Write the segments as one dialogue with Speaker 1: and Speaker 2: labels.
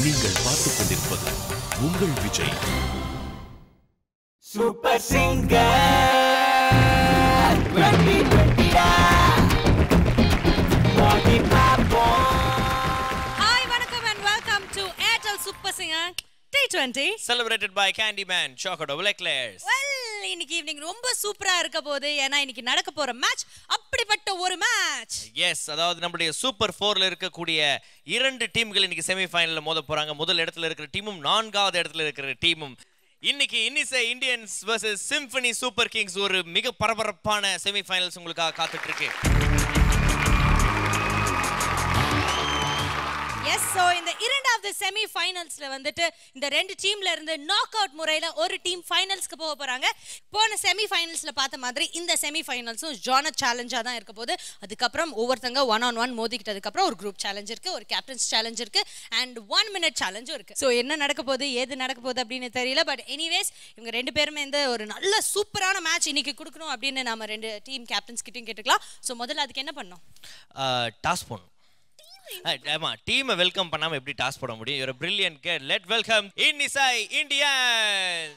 Speaker 1: நீங்கள் பார்த்துக் கொண்டிருப்பது உங்கள் Vijay
Speaker 2: super singer 2020
Speaker 3: Hi, vanakkam and welcome to Airtel Super Singer T20
Speaker 4: celebrated by Candyman Chocolate Eclairs.
Speaker 3: Well, இன்னைக்கு evening ரொம்ப சூப்பரா இருக்க போகுது. ஏன்னா இன்னைக்கு நடக்க போற மேட்ச் அப்படிப்பட்ட ஒரு மேட்ச்.
Speaker 4: எஸ், அதாவது நம்மளுடைய சூப்பர் 4ல இருக்கக்கூடிய இரண்டு டீம்கள் இன்னைக்கு செமி ஃபைனல்ல மோத போறாங்க. முதல் இடத்துல இருக்கிற டீமும் நான்காவது இடத்துல இருக்கிற டீமும். இன்னைக்கு இன்னிசை Indians vs symphony Super Kings ஒரு மிக பரபரப்பான செமி ஃபைனல்ஸ் உங்களுக்காக காத்துட்டு இருக்கு.
Speaker 3: எஸ், சோ இந்த இரண்டாவது செமி ஃபைனல்ஸ்ல வந்துட்டு இந்த ரெண்டு டீம்ல இருந்து நாக் அவுட் முறையில ஒரு டீம் ஃபைனல்ஸ்க்கு போக போறாங்க. போன செமி ஃபைனல்ஸ்ல பார்த்த மாதிரி இந்த செமி ஃபைனல்ஸும் ஜானர் சேலஞ்சா தான் இருக்க போகுது. அதுக்கப்புறம் ஒவ்வொருத்தங்க 1-on-1 மோதிக்கிட்டதுக்கு அப்புறம் ஒரு குரூப் சேலஞ்ச் இருக்கு, ஒரு கேப்டன்ஸ் சேலஞ்ச் இருக்கு அண்ட் 1 மினிட் சேலஞ்சும் இருக்கு. ஸோ என்ன நடக்க போகுது ஏது நடக்க போகுது அப்படின்னு தெரியல. பட் எனிவேஸ் இவங்க ரெண்டு பேருமே இந்த ஒரு நல்ல சூப்பரான மேட்ச் இன்னைக்கு கொடுக்கணும் அப்படின்னு நம்ம ரெண்டு டீம் கேப்டன்ஸ் கிட்டையும் கேட்டுக்கலாம். ஸோ முதல்ல அதுக்கு என்ன பண்ணோம்?
Speaker 4: டாஸ் போடணும். ஆமா, டீமை வெல்கம் பண்ணாம எப்படி டாஸ் போட முடியும்? you're a brilliant kid. Let welcome இன்னிசை இந்தியன்.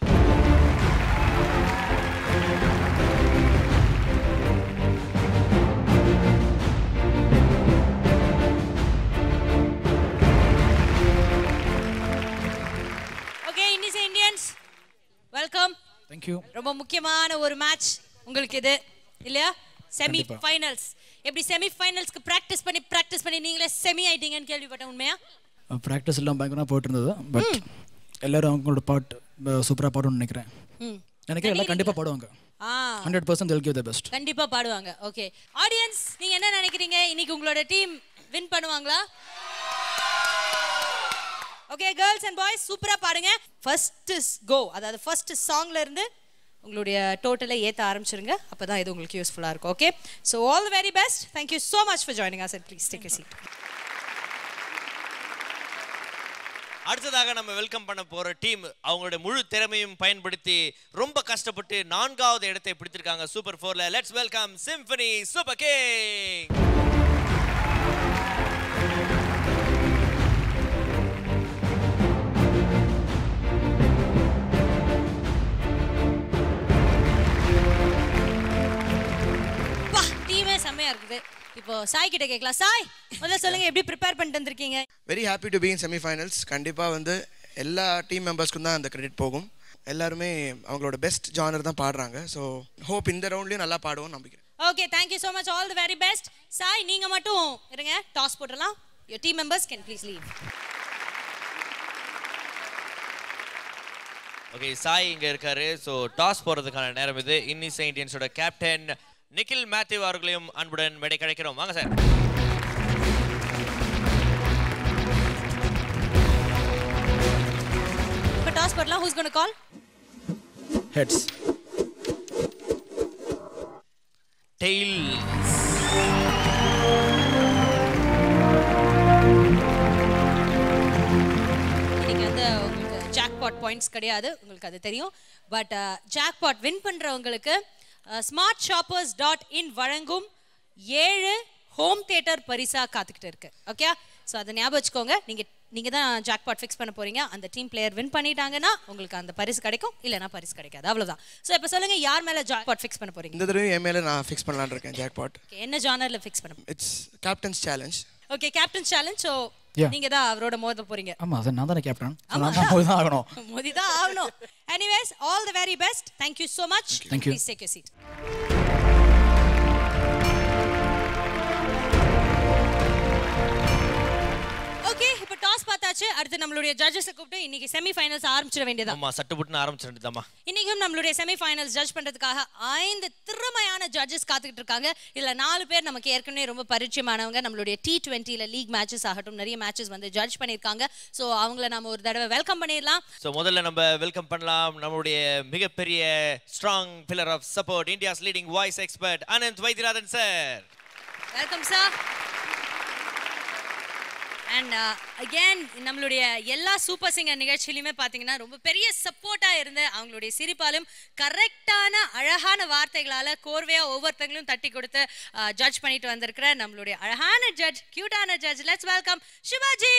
Speaker 3: ஓகே, இன்னிசை இந்தியன்ஸ் வெல்கம்.
Speaker 5: Thank you.
Speaker 3: ரொம்ப முக்கியமான ஒரு மேட்ச் உங்களுக்கு இது இல்லையா? Semi finals. எப்படி செமி ஃபைனல்ஸ்க்கு பிராக்டிஸ் பண்ணி நீங்களே செமி ஆயிட்டீங்கன்னு கேள்விப்பட்டேன். உண்மையா?
Speaker 5: ப்ராக்டிஸ் எல்லாம் பயங்கரமாக போயிட்டு இருந்தது. பட் எல்லாரும் அவங்களோட பாட் சூப்பராக பாடும்னு நினைக்கிறேன். எல்லாம் கண்டிப்பாக பாடுவாங்க. 100% they'll give their best.
Speaker 3: கண்டிப்பா பாடுவாங்க. ஓகே ஆடியன்ஸ், நீங்க என்ன நினைக்கிறீங்க? இன்னைக்கு உங்களோட டீம் வின் பண்ணுவாங்களா? ஓகே கேர்ள்ஸ் அண்ட் பாய்ஸ், சூப்பரா பாடுங்க. ஃபர்ஸ்ட் கோ, அதாவது ஃபர்ஸ்ட் சாங்ல இருந்து உங்களுடைய டோட்டலை ஏற்ற ஆரம்பிச்சிருங்க. அப்போ தான் இது உங்களுக்கு யூஸ்ஃபுல்லாக இருக்கும். Okay, so all the very best. Thank you so much for joining us and please take a seat.
Speaker 4: அடுத்ததாக நம்ம வெல்கம் பண்ண போற டீம் அவங்களுடைய முழு திறமையும் பயன்படுத்தி ரொம்ப கஷ்டப்பட்டு நான்காவது இடத்தை பிடித்திருக்காங்க சூப்பர் 4ல. Let's welcome Symphony Super King.
Speaker 3: செம்மையா இருக்குது. இப்போ சாய் கிட்ட கேட்கலாம். சாய், முதல்ல சொல்லுங்க, எப்படி ப்ரிப்பேர் பண்ணிட்டு வந்திருக்கீங்க?
Speaker 6: Very happy to be in semi finals. கண்டிப்பாக வந்து எல்லா டீம் மெம்பர்ஸ்க்கும் தான் அந்த கிரெடிட் போகும். எல்லாருமே அவங்களோட பெஸ்ட் ஜானர் தான் பாடுறாங்க. ஸோ ஹோப் இந்த ரவுண்ட்லேயும் நல்லா பாடுவோம் நம்பிக்கிறேன்.
Speaker 3: Okay, thank you so much, all the very best. Sai, நீங்க மட்டும் இருங்க, டாஸ் போட்டுடலாம். Your team members can please leave.
Speaker 4: Okay, Sai இங்க இருக்காரு. ஸோ டாஸ் போறதுக்கான நேரம் இது. இன்னிசை இந்தியன்ஸோட கேப்டன் நிக்கில் மேத்யூ அவர்களையும் அன்புடன் மேடை கிடைக்கிறோம். வாங்க சார்.
Speaker 3: இப்போ டாஸ் போடலாம். who's going to call?
Speaker 5: Heads.
Speaker 4: Tails.
Speaker 3: இன்னைக்கு வந்து உங்களுக்கு ஜாக்பாட் பாயிண்ட்ஸ் கிடையாது, உங்களுக்கு அது தெரியும். பட் ஜாக்பாட் வின் பண்றவங்களுக்கு smartshoppers.in வழங்கும் 7 ஹோம் தியேட்டர் பரிசா காத்துக்கிட்டு இருக்கு. ஓகே, ஸோ அதை ஞாபகம் வச்சுக்கோங்க. நீங்க தான் ஜாக்பாட் ஃபிக்ஸ் பண்ண போறீங்க. அந்த டீம் பிளேயர் வின் பண்ணிட்டாங்கன்னா உங்களுக்கு அந்த பரிசு கிடைக்கும், இல்லைனா பரிசு கிடைக்காது. அவ்வளவுதான். ஸோ இப்போ சொல்லுங்க, யார் மேல ஜாக்பாட் ஃபிக்ஸ் பண்ண போறீங்க?
Speaker 6: இந்த தடவை என் மேலே நான் ஃபிக்ஸ் பண்ணலான்னு இருக்கேன் ஜாக்பாட்.
Speaker 3: என்ன ஜானர்ல ஃபிக்ஸ் பண்ண?
Speaker 6: It's captains challenge.
Speaker 3: Okay, captains challenge. So நீங்க தான் அவரோட மோத போறீங்க.
Speaker 5: ஆமா, அது நான் தானே கேப்டன். நான் தான் மோதி தான் ஆகணும்.
Speaker 3: மோதி தான் ஆகணும். Anyways, all the very best. Thank you so much. Please take your seat. Okay, இப்போ டாஸ் பார்த்தாச்சு. அடுத்து நம்மளுடைய ஜட்ஜஸை கூப்பிட்டு இன்னைக்கு செமி ஃபைனல்ஸ் ஆரம்பிச்சிட வேண்டியதா?
Speaker 4: ஆமா, சட்டுப்புட்டுன்னு ஆரம்பிச்சிருந்துதாமா.
Speaker 3: இன்னைக்கும் நம்மளுடைய செமி ஃபைனல்ஸ் ஜட்ஜ் பண்றதுக்காக 5 திறமையான ஜட்ஜஸ் காத்துக்கிட்டு இருக்காங்க. இதுல 4 பேர் நமக்கு ஏற்கனவே ரொம்ப பரிச்சயமானவங்க. நம்மளுடைய T20ல லீக் மேட்சஸ் ஆகட்டும், நிறைய மேட்சஸ் வந்து ஜட்ஜ் பண்ணிருக்காங்க. சோ அவங்கள நாம ஒரு தடவை வெல்கம் பண்ணிடலாம்.
Speaker 4: சோ முதல்ல நம்ம வெல்கம் பண்ணலாம் நம்மளுடைய மிகப்பெரிய strong pillar of support, India's leading voice expert Anand Vaidyanathan sir.
Speaker 3: Welcome sir. And again நம்மளுடைய எல்லா சூப்பர் சிங்கர் நிகழ்ச்சியிலுமே பார்த்தீங்கன்னா ரொம்ப பெரிய சப்போர்ட்டாக இருந்து அவங்களுடைய சிரிப்பாலும் கரெக்டான அழகான வார்த்தைகளால் கோர்வையாக ஒவ்வொருத்தங்களும் தட்டி கொடுத்து ஜட்ஜ் பண்ணிட்டு வந்திருக்கிற நம்மளுடைய அழகான ஜட்ஜ், கியூட்டான ஜட்ஜ். Let's welcome Shivaji.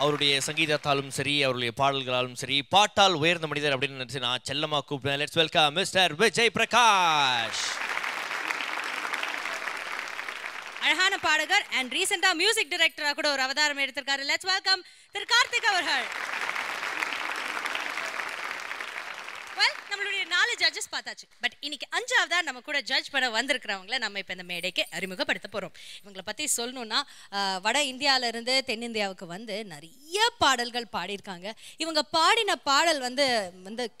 Speaker 4: அவருடைய சங்கீதத்தாலும் சரி அவருடைய பாடல்களாலும் சரி பாட்டால் உயர்ந்த மனிதர் அப்படின்னு நினைச்சு நான் செல்லமா கூப்பிடுவேன். Let's welcome mister Vijay Prakash.
Speaker 3: அழகான பாடகர் அண்ட் ரீசெண்டா மியூசிக் டைரக்டரா கூட ஒரு அவதாரம் எடுத்திருக்காரு. லெட்ஸ் வெல்கம் திரு கார்த்திக் அவர்கள். நம்மளுடைய 4 ஜட்ஜஸ் பார்த்தாச்சு. பட் இன்னைக்கு 5ஆவதா நம்ம கூட ஜட்ஜ் பண்ண வந்திருக்கிறவங்கள நம்ம இப்போ இந்த மேடைக்கு அறிமுகப்படுத்த போறோம். இவங்களை பத்தி சொல்லணும்னா வட இந்தியால இருந்து தென்னிந்தியாவுக்கு வந்து நிறைய பாடல்கள் பாடியிருக்காங்க. இவங்க பாடின பாடல் வந்து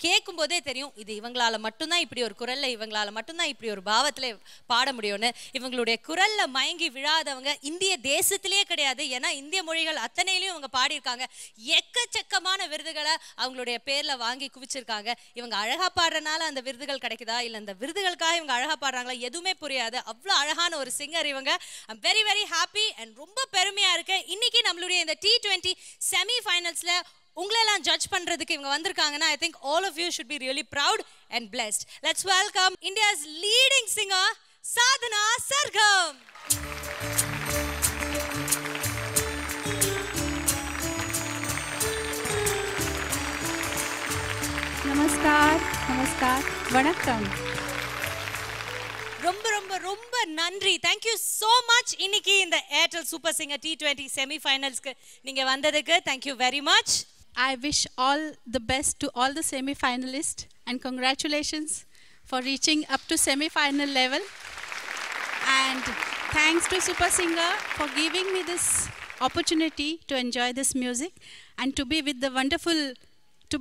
Speaker 3: கேட்கும் போதே தெரியும் இது இவங்களால மட்டும்தான் இப்படி ஒரு குரல்ல இவங்களால மட்டும்தான் இப்படி ஒரு பாவத்துல பாட முடியும்னு. இவங்களுடைய குரல்ல மயங்கி விழாதவங்க இந்திய தேசத்திலேயே கிடையாது. ஏன்னா இந்திய மொழிகள் அத்தனையிலையும் இவங்க பாடியிருக்காங்க. எக்கச்சக்கமான விருதுகளை அவங்களுடைய பேர்ல வாங்கி குவிச்சிருக்காங்க. இவங்க அழகா பாடுறனால அந்த விருதுகள் கிடைக்குதா இல்ல அந்த விருதுகளுக்காக இவங்க அழகா பாடுறாங்களா எதுவுமே புரியாது. அவ்வளவு அழகான ஒரு சிங்கர் இவங்க. I'm very very happy and ரொம்ப பெருமையா இருக்கு. இன்னைக்கு நம்மளுடைய இந்த T20 செமி ஃபைனல்ஸ்ல உங்களெல்லாம் ஜட்ஜ் பண்றதுக்கு இவங்க வந்திருக்காங்கன்னா I think all of you should be really proud and blessed. Let's welcome India's leading singer Sadhana Sargam.
Speaker 7: நமஸ்கார் வணக்கம்.
Speaker 3: ரொம்ப ரொம்ப ரொம்ப நன்றி. Thank you so much. இன்னைக்கு இந்த Airtel super singer T20 semi ஃபைனல்ஸ்க்கு நீங்க வந்ததுக்கு thank you very much.
Speaker 7: I wish all the best to all the semi-finalists and congratulations for reaching up to semi-final level. And thanks to Super Singer for giving me this opportunity to enjoy this music and to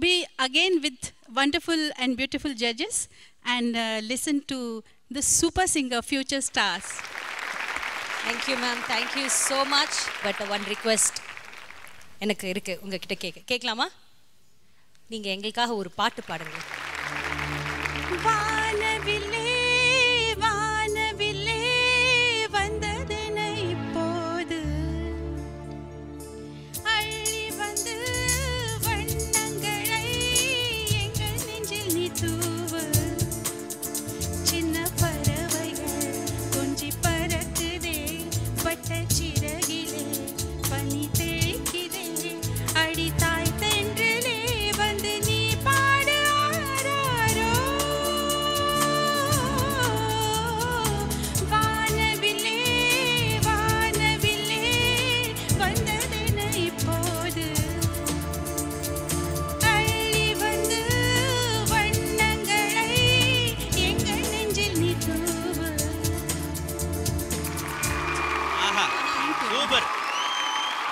Speaker 7: be again with wonderful and beautiful judges and listen to the Super Singer future stars.
Speaker 3: Thank you ma'am. Thank you so much. But one request எனக்கு இருக்கு உங்ககிட்ட கேட்கலாமா? நீங்க எங்களுக்காக ஒரு பாட்டு பாடுங்க.
Speaker 7: வானவில்லே வானவில்லே வந்ததென இப்போது அள்ளி வந்து வண்ணங்களை எங்கள் நெஞ்சில் நீ தூவு. சின்ன பறவைகள் கொஞ்சி பறக்குதே பட்ட சிறகிலே பனி தேய்க்குதே அடி தாய் தென்றலே வந்து நீ பாடு ஆராரோ. வானவில்லே வானவில்லே வந்ததென இப்போது அள்ளி வந்து வண்ணங்களை எங்கள் நெஞ்சில் நீ தூவு.
Speaker 4: ஆஹா சூப்பர்.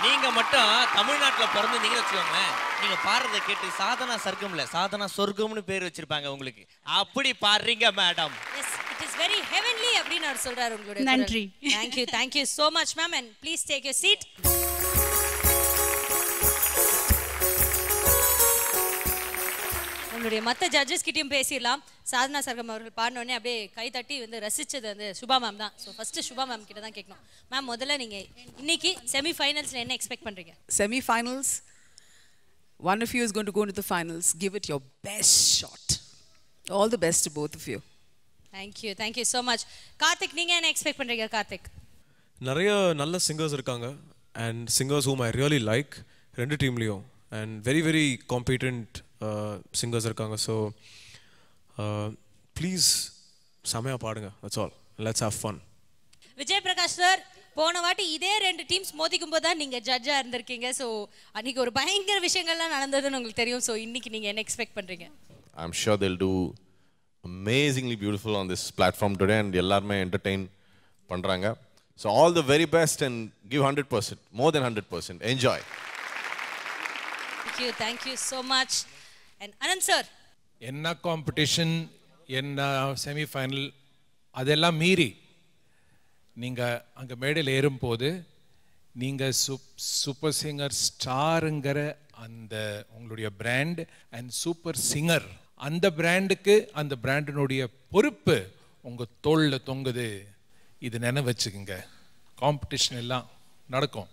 Speaker 4: நீங்க மட்டும் தமிழ்நாட்டுல பிறந்திருந்தீங்கன்னு வச்சுக்கோங்களேன், நீங்க பாடுறதை கேட்டு சாதனா சர்க்கம்ல சாதனா சொர்க்கம்னு பேர் வச்சிருப்பாங்க உங்களுக்கு. அப்படி பாடுறீங்க madam.
Speaker 3: Yes, it is very heavenly அப்படின்னு அவர் சொல்றாரு உங்களுடைய குரல்.
Speaker 7: நன்றி.
Speaker 3: Thank you so much ma'am and please take your seat. உங்களுடைய மற்ற ஜட்ஜஸ் கிட்டயும் பேசிடலாம். சாதனா சர்கம் அவர்கள் பாடின உடனே அப்படியே கை தட்டி வந்து ரசிச்சது வந்து சுபா மேம் தான். ஸோ ஃபர்ஸ்ட் சுபா மேம் கிட்ட தான் கேட்கணும். மேம் முதல்ல நீங்க இன்னைக்கு செமி ஃபைனல்ஸ்ல என்ன எக்ஸ்பெக்ட் பண்றீங்க?
Speaker 2: Semi-finals, one of you is going to go into the finals. Give it your best shot. All the best to both of you.
Speaker 3: Thank you so much. Karthik நீங்க என்ன எக்ஸ்பெக்ட் பண்றீங்க? கார்த்திக்
Speaker 8: நிறைய நல்ல சிங்கர்ஸ் இருக்காங்க and singers whom I really like ரெண்டு டீம்லேயும் and very very competent singers இருக்காங்க. So please செமையாக பாடுங்க. That's all. Let's have fun.
Speaker 3: Vijay Prakash sir, போன வாட்டி இதே 2 டீம்ஸ் மோதிக்கும் போது தான் நீங்க ஜட்ஜா இருந்திருக்கீங்க. ஸோ அன்னைக்கு ஒரு பயங்கர விஷயங்கள்லாம் நடந்ததுன்னு உங்களுக்கு தெரியும். ஸோ இன்னைக்கு நீங்க என்ன எக்ஸ்பெக்ட் பண்றீங்க?
Speaker 9: I'm sure they'll do amazingly beautiful on this platform today and எல்லாருமே entertain பண்றாங்க. So all the very best and give 100%, more than 100%. Enjoy.
Speaker 3: Thank you so much. And Anand sir,
Speaker 10: என்ன competition என்ன semi-final அதெல்லாம் மீறி நீங்கள் அங்கே மேடையில் ஏறும்போது நீங்கள் சூப்பர் சிங்கர் ஸ்டாருங்கிற அந்த உங்களுடைய பிராண்ட் அண்ட் சூப்பர் சிங்கர் அந்த பிராண்டுக்கு அந்த பிராண்டினுடைய பொறுப்பு உங்கள் தோளில் தொங்குது. இது நினைவு வச்சுக்கோங்க. காம்படிஷன் எல்லாம் நடக்கும்,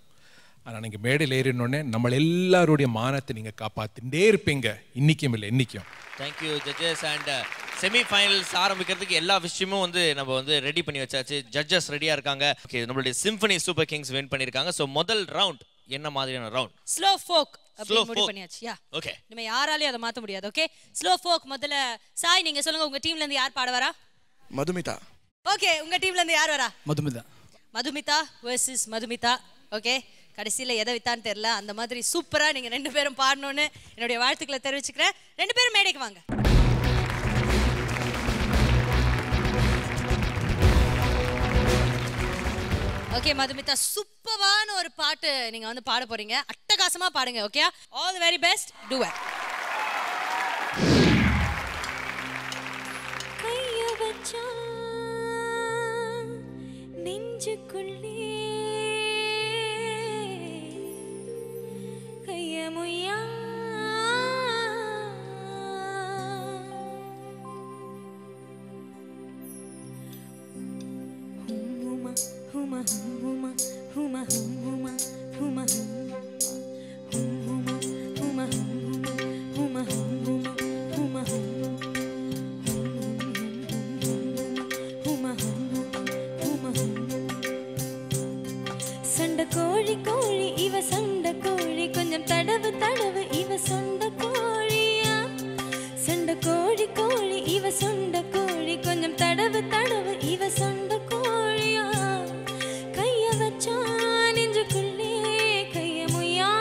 Speaker 10: ஆனால் நீங்கள் மேடையில் ஏறினோடனே நம்ம எல்லாருடைய மானத்தை நீங்கள் காப்பாற்றிகிட்டே இருப்பீங்க, இன்றைக்கும் இல்லை என்றைக்கும்.
Speaker 4: Thank you judges. And semi finals ஆரம்பிக்கிறதுக்கு எல்லா விஷயமும் வந்து நம்ம வந்து ரெடி பண்ணி வச்சாச்சு. ஜட்ஜஸ் ரெடியாக இருக்காங்க. ஓகே, நம்மளுடைய சிம்பனி சூப்பர் கிங்ஸ் வின் பண்ணியிருக்காங்க. ஸோ முதல் ரவுண்ட் என்ன மாதிரியான ரவுண்ட்?
Speaker 3: ஸ்லோ ஃபோக் அப்படி
Speaker 4: Slow
Speaker 3: முடிவு
Speaker 4: folk.
Speaker 3: பண்ணியாச்சு. யா.
Speaker 4: ஓகே.
Speaker 3: நம்ம யாராலயும் அதை மாத்த முடியாது. ஓகே. ஸ்லோ ஃபோக் முதல்ல சாய் நீங்க சொல்லுங்க உங்க டீம்ல இருந்து யார் பாட வரா?
Speaker 6: மதுமிதா.
Speaker 3: ஓகே உங்க டீம்ல இருந்து யார் வரா?
Speaker 5: மதுமிதா.
Speaker 3: மதுமிதா வெர்சஸ் மதுமிதா. ஓகே. கடைசியில எதை வித்தான்னு தெரியல. அந்த மாதிரி சூப்பரா நீங்க ரெண்டு பேரும் பாடணும்னு என்னுடைய வாழ்த்துக்களை தெரிவிச்சுக்கிறேன். ரெண்டு பேரும் மேடைக்கு வாங்க. ஓகே மதுமிதா சூப்பரான ஒரு பாட்டு நீங்க வந்து பாட போறீங்க. அட்டகாசமா பாடுங்க. Okay. All the very best. To it. கைய வச்சா நெஞ்சுக்குள்ளே கைய முய்யா Huma huma huma huma huma huma huma huma huma huma huma சண்ட கோழி கோழி இவ சண்ட கோழி கொஞ்சம் தடவு தடவு இவ சொண்ட கோழியா சண்ட கோழி கோழி இவ சொண்ட கோழி கொஞ்சம் தடவு தடவு இவ சொண்ட கோழியா கைய வச்சா நெஞ்சுக்குள்ளே கைய முய்யா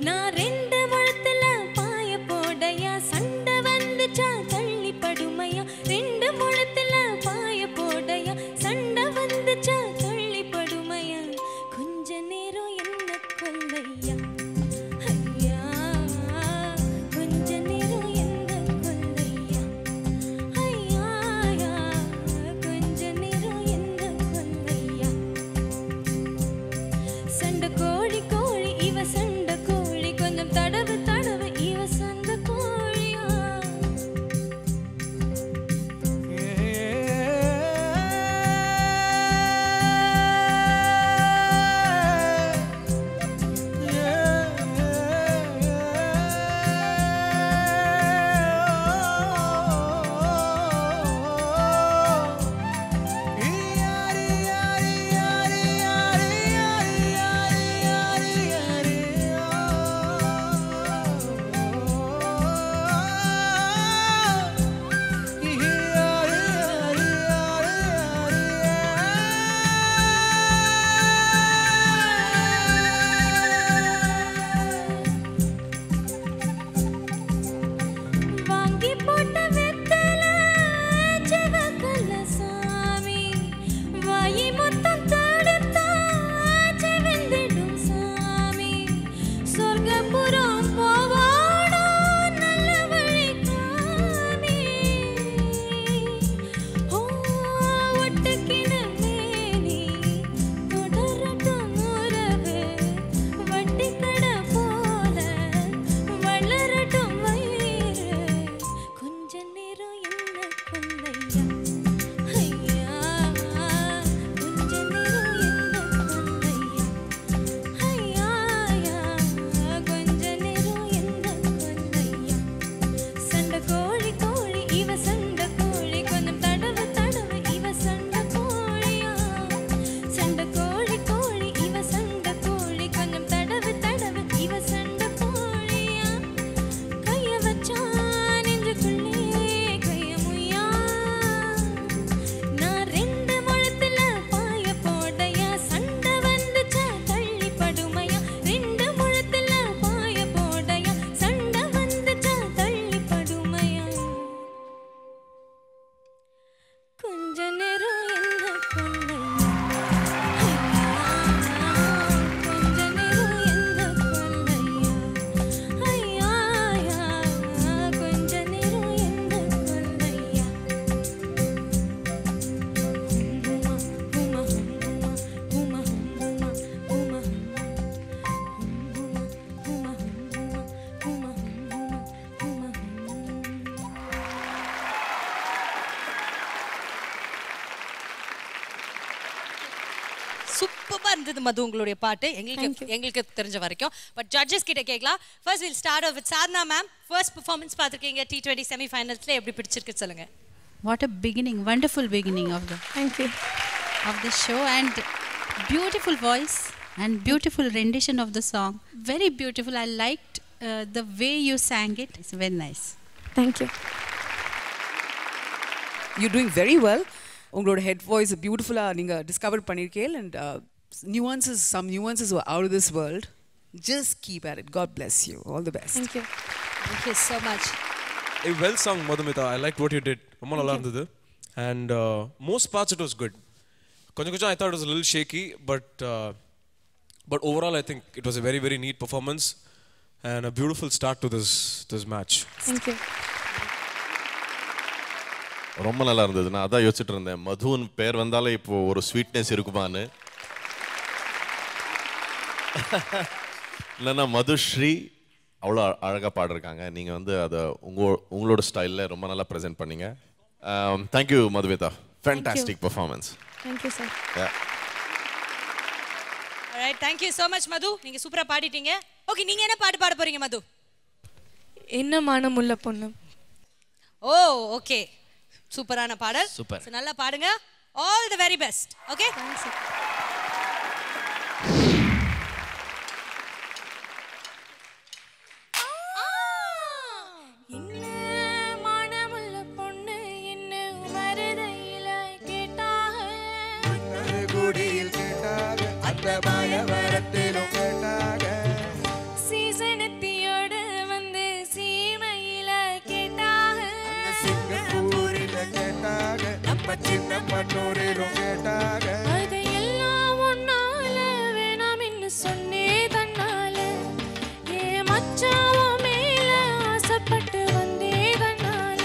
Speaker 3: நான் ரெண்டு முழத்துல பாய போடையா சண்டை வந்துச்சா தள்ளி படுமையா ரெண்டு முழத்துல பாய போடையா சண்டை வந்துச்சா தள்ளி படுமையா கொஞ்ச நேரம் என்ன கொல்லையா ஐயா கொஞ்ச நேரம் என்ன கொல்லையா ஐயா கொஞ்ச நேரம் என்ன கொல்லையா சண்ட கோழி கோழி இவ சண்ட கோழி கொஞ்சம் தடவு தடவு இவ சண்ட கோழியா வாங்கி போட்ட வெத்தல செவக்கல்ல சாமி வாயி மொத்தம் தடுத்தா செவந்திடும் சாமி சொர்க்கபுரம் போவாடோ நல்ல வழி காமி ஓ ஒட்டுக்கின மேனி தொடரட்டும் உறவு வட்டி கடை போல வளரட்டும் வயிறு கொஞ்ச நேரம் என்ன கொல்லையா ஐயா கொஞ்ச நேரம் என்ன கொல்லையா ஐயா கொஞ்ச நேரம் என்ன கொல்லையா சண்ட கோழி கோழி இவ சண்ட கோழி கொஞ்சம் தடவு தடவு இவ சண்ட கோழியா சண்ட கோழி கோழி இவ சண்ட கோழி கொஞ்சம் தடவு தடவு இவ சண்ட கோழியா கைய வச்சா நெஞ்சுக்குள்ளே கைய முய்யா நான் ரெண்டு முழத்துல பாய போடையா சண்டை வந்துச்சா தள்ளி படுமையா ரெண்டு முழத்துல பாய போடையா சண்டை வந்துச்சா தள்ளி படுமையா கொஞ்ச நேரம் என்ன கொல்லையா கொஞ்ச நேரம் என்ன கொல்லையா ஐயா கொஞ்ச நேரம் என்ன கொல்லையா ஹுமா ஹுமா ஹுமா ஹுமா ஹுமா சூப்பரா இருந்தது மது உங்களுடைய பாட்டு எங்களுக்கு தெரிஞ்ச வரைக்கும் பட் ஜட்ஜஸ் கிட்ட கேட்கலாம் first will start off with Sadhana ma'am first performance பார்த்திருக்கீங்க T20 செமி ஃபைனல்ஸ்ல எப்படி பிடிச்சிருக்கு சொல்லுங்க
Speaker 7: What a beginning, wonderful beginning of the
Speaker 11: Thank you.
Speaker 7: of the show and beautiful voice. and beautiful rendition of the song. Very beautiful. I liked the way you sang it. It's very nice.
Speaker 11: Thank you.
Speaker 2: You're doing very well. உங்களோட head voice பியூட்டிஃபுல்லாக நீங்கள் discover பண்ணியிருக்கேன் and some nuances were out of this world. Just keep at it. God bless you. All the best.
Speaker 11: Thank you.
Speaker 3: Thank you so much.
Speaker 8: A well sung Madhumita. I liked what you did. ரொம்ப நல்லா இருந்தது. And most parts it was good. கொஞ்சம் I thought it was a little shaky, but overall I think it was a very very neat performance and a beautiful start to this match.
Speaker 11: Thank you.
Speaker 9: ரொம்ப நல்லா இருந்தது. நான் அதான் யோசிச்சுட்டு இருந்தேன், மதுன்னு பேர் வந்தாலே இப்போ ஒரு ஸ்வீட்னஸ் இருக்குமான்னு. இல்லைன்னா மதுஸ்ரீ அவ்வளோ அழகாக பாடிருக்காங்க. நீங்கள் வந்து அதை உங்களோட ஸ்டைலில் ரொம்ப நல்லா ப்ரெசென்ட் பண்ணீங்க. Thank you Madhumitha. Fantastic performance.
Speaker 11: Thank you, sir.
Speaker 3: Alright, thank you so much Madhu. நீங்க சூப்பரா பாடிட்டீங்க. ஓகே, நீங்க என்ன பாட போறீங்க மது?
Speaker 11: என்ன மானமுள்ள பொண்ணு.
Speaker 3: ஓ, ஓகே. சூப்பரான பாடல்.
Speaker 4: சூப்பர்.
Speaker 3: நல்லா பாடுங்க. All the very best. Okay?
Speaker 11: Thanks, sir. சீசனத்தியோடு வந்து சீமையில கேட்டாக நம்ம சின்ன பண்ணூரிலும் கேட்டாக அதையெல்லாம் ஒன்னால வேணாம்னு சொன்னே தன்னால ஏ மச்சாவோ மேல ஆசைப்பட்டு வந்தே தன்னால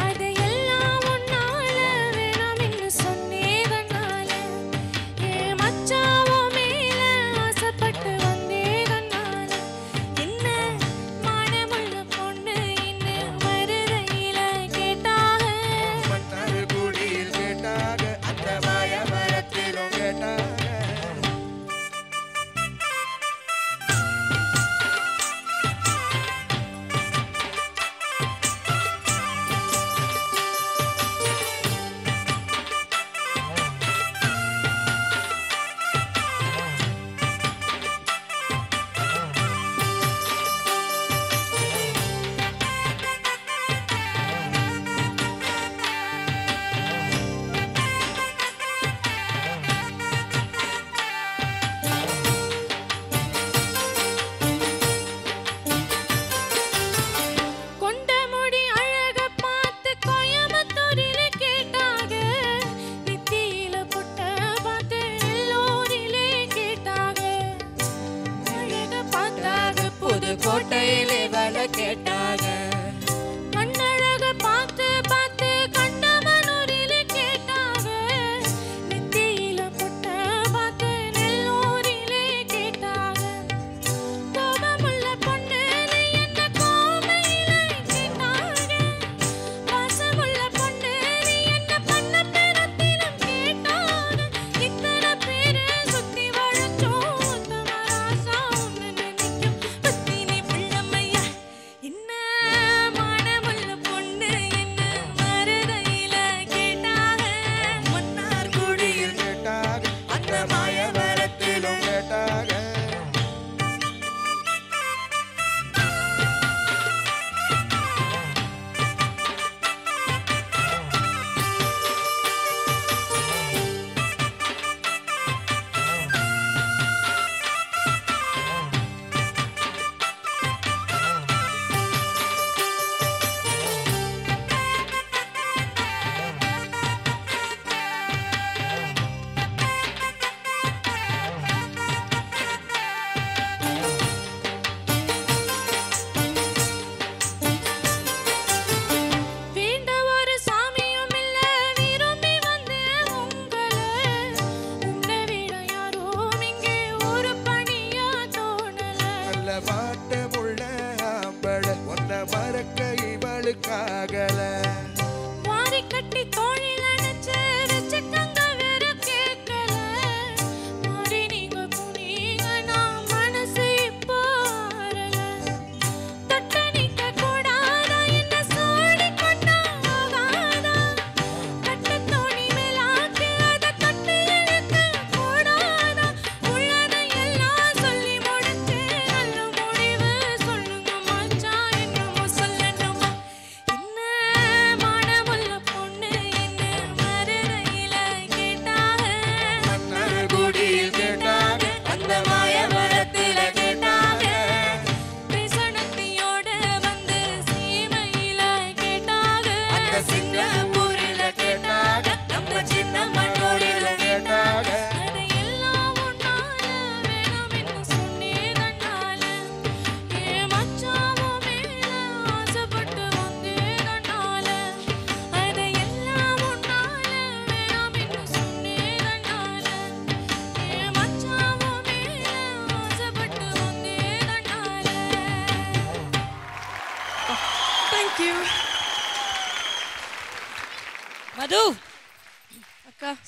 Speaker 11: அதையெல்லாம் ஒன்னால வேணாம்னு சொன்னே தன்னால ஏ மச்சாவோ மேல ஆசைப்பட்டு வந்தே தன்னால என்ன மானமுள்ள பொண்ணு இன்னும் மருதையில கேட்டாக குடியில் கேட்டாக அந்த வாய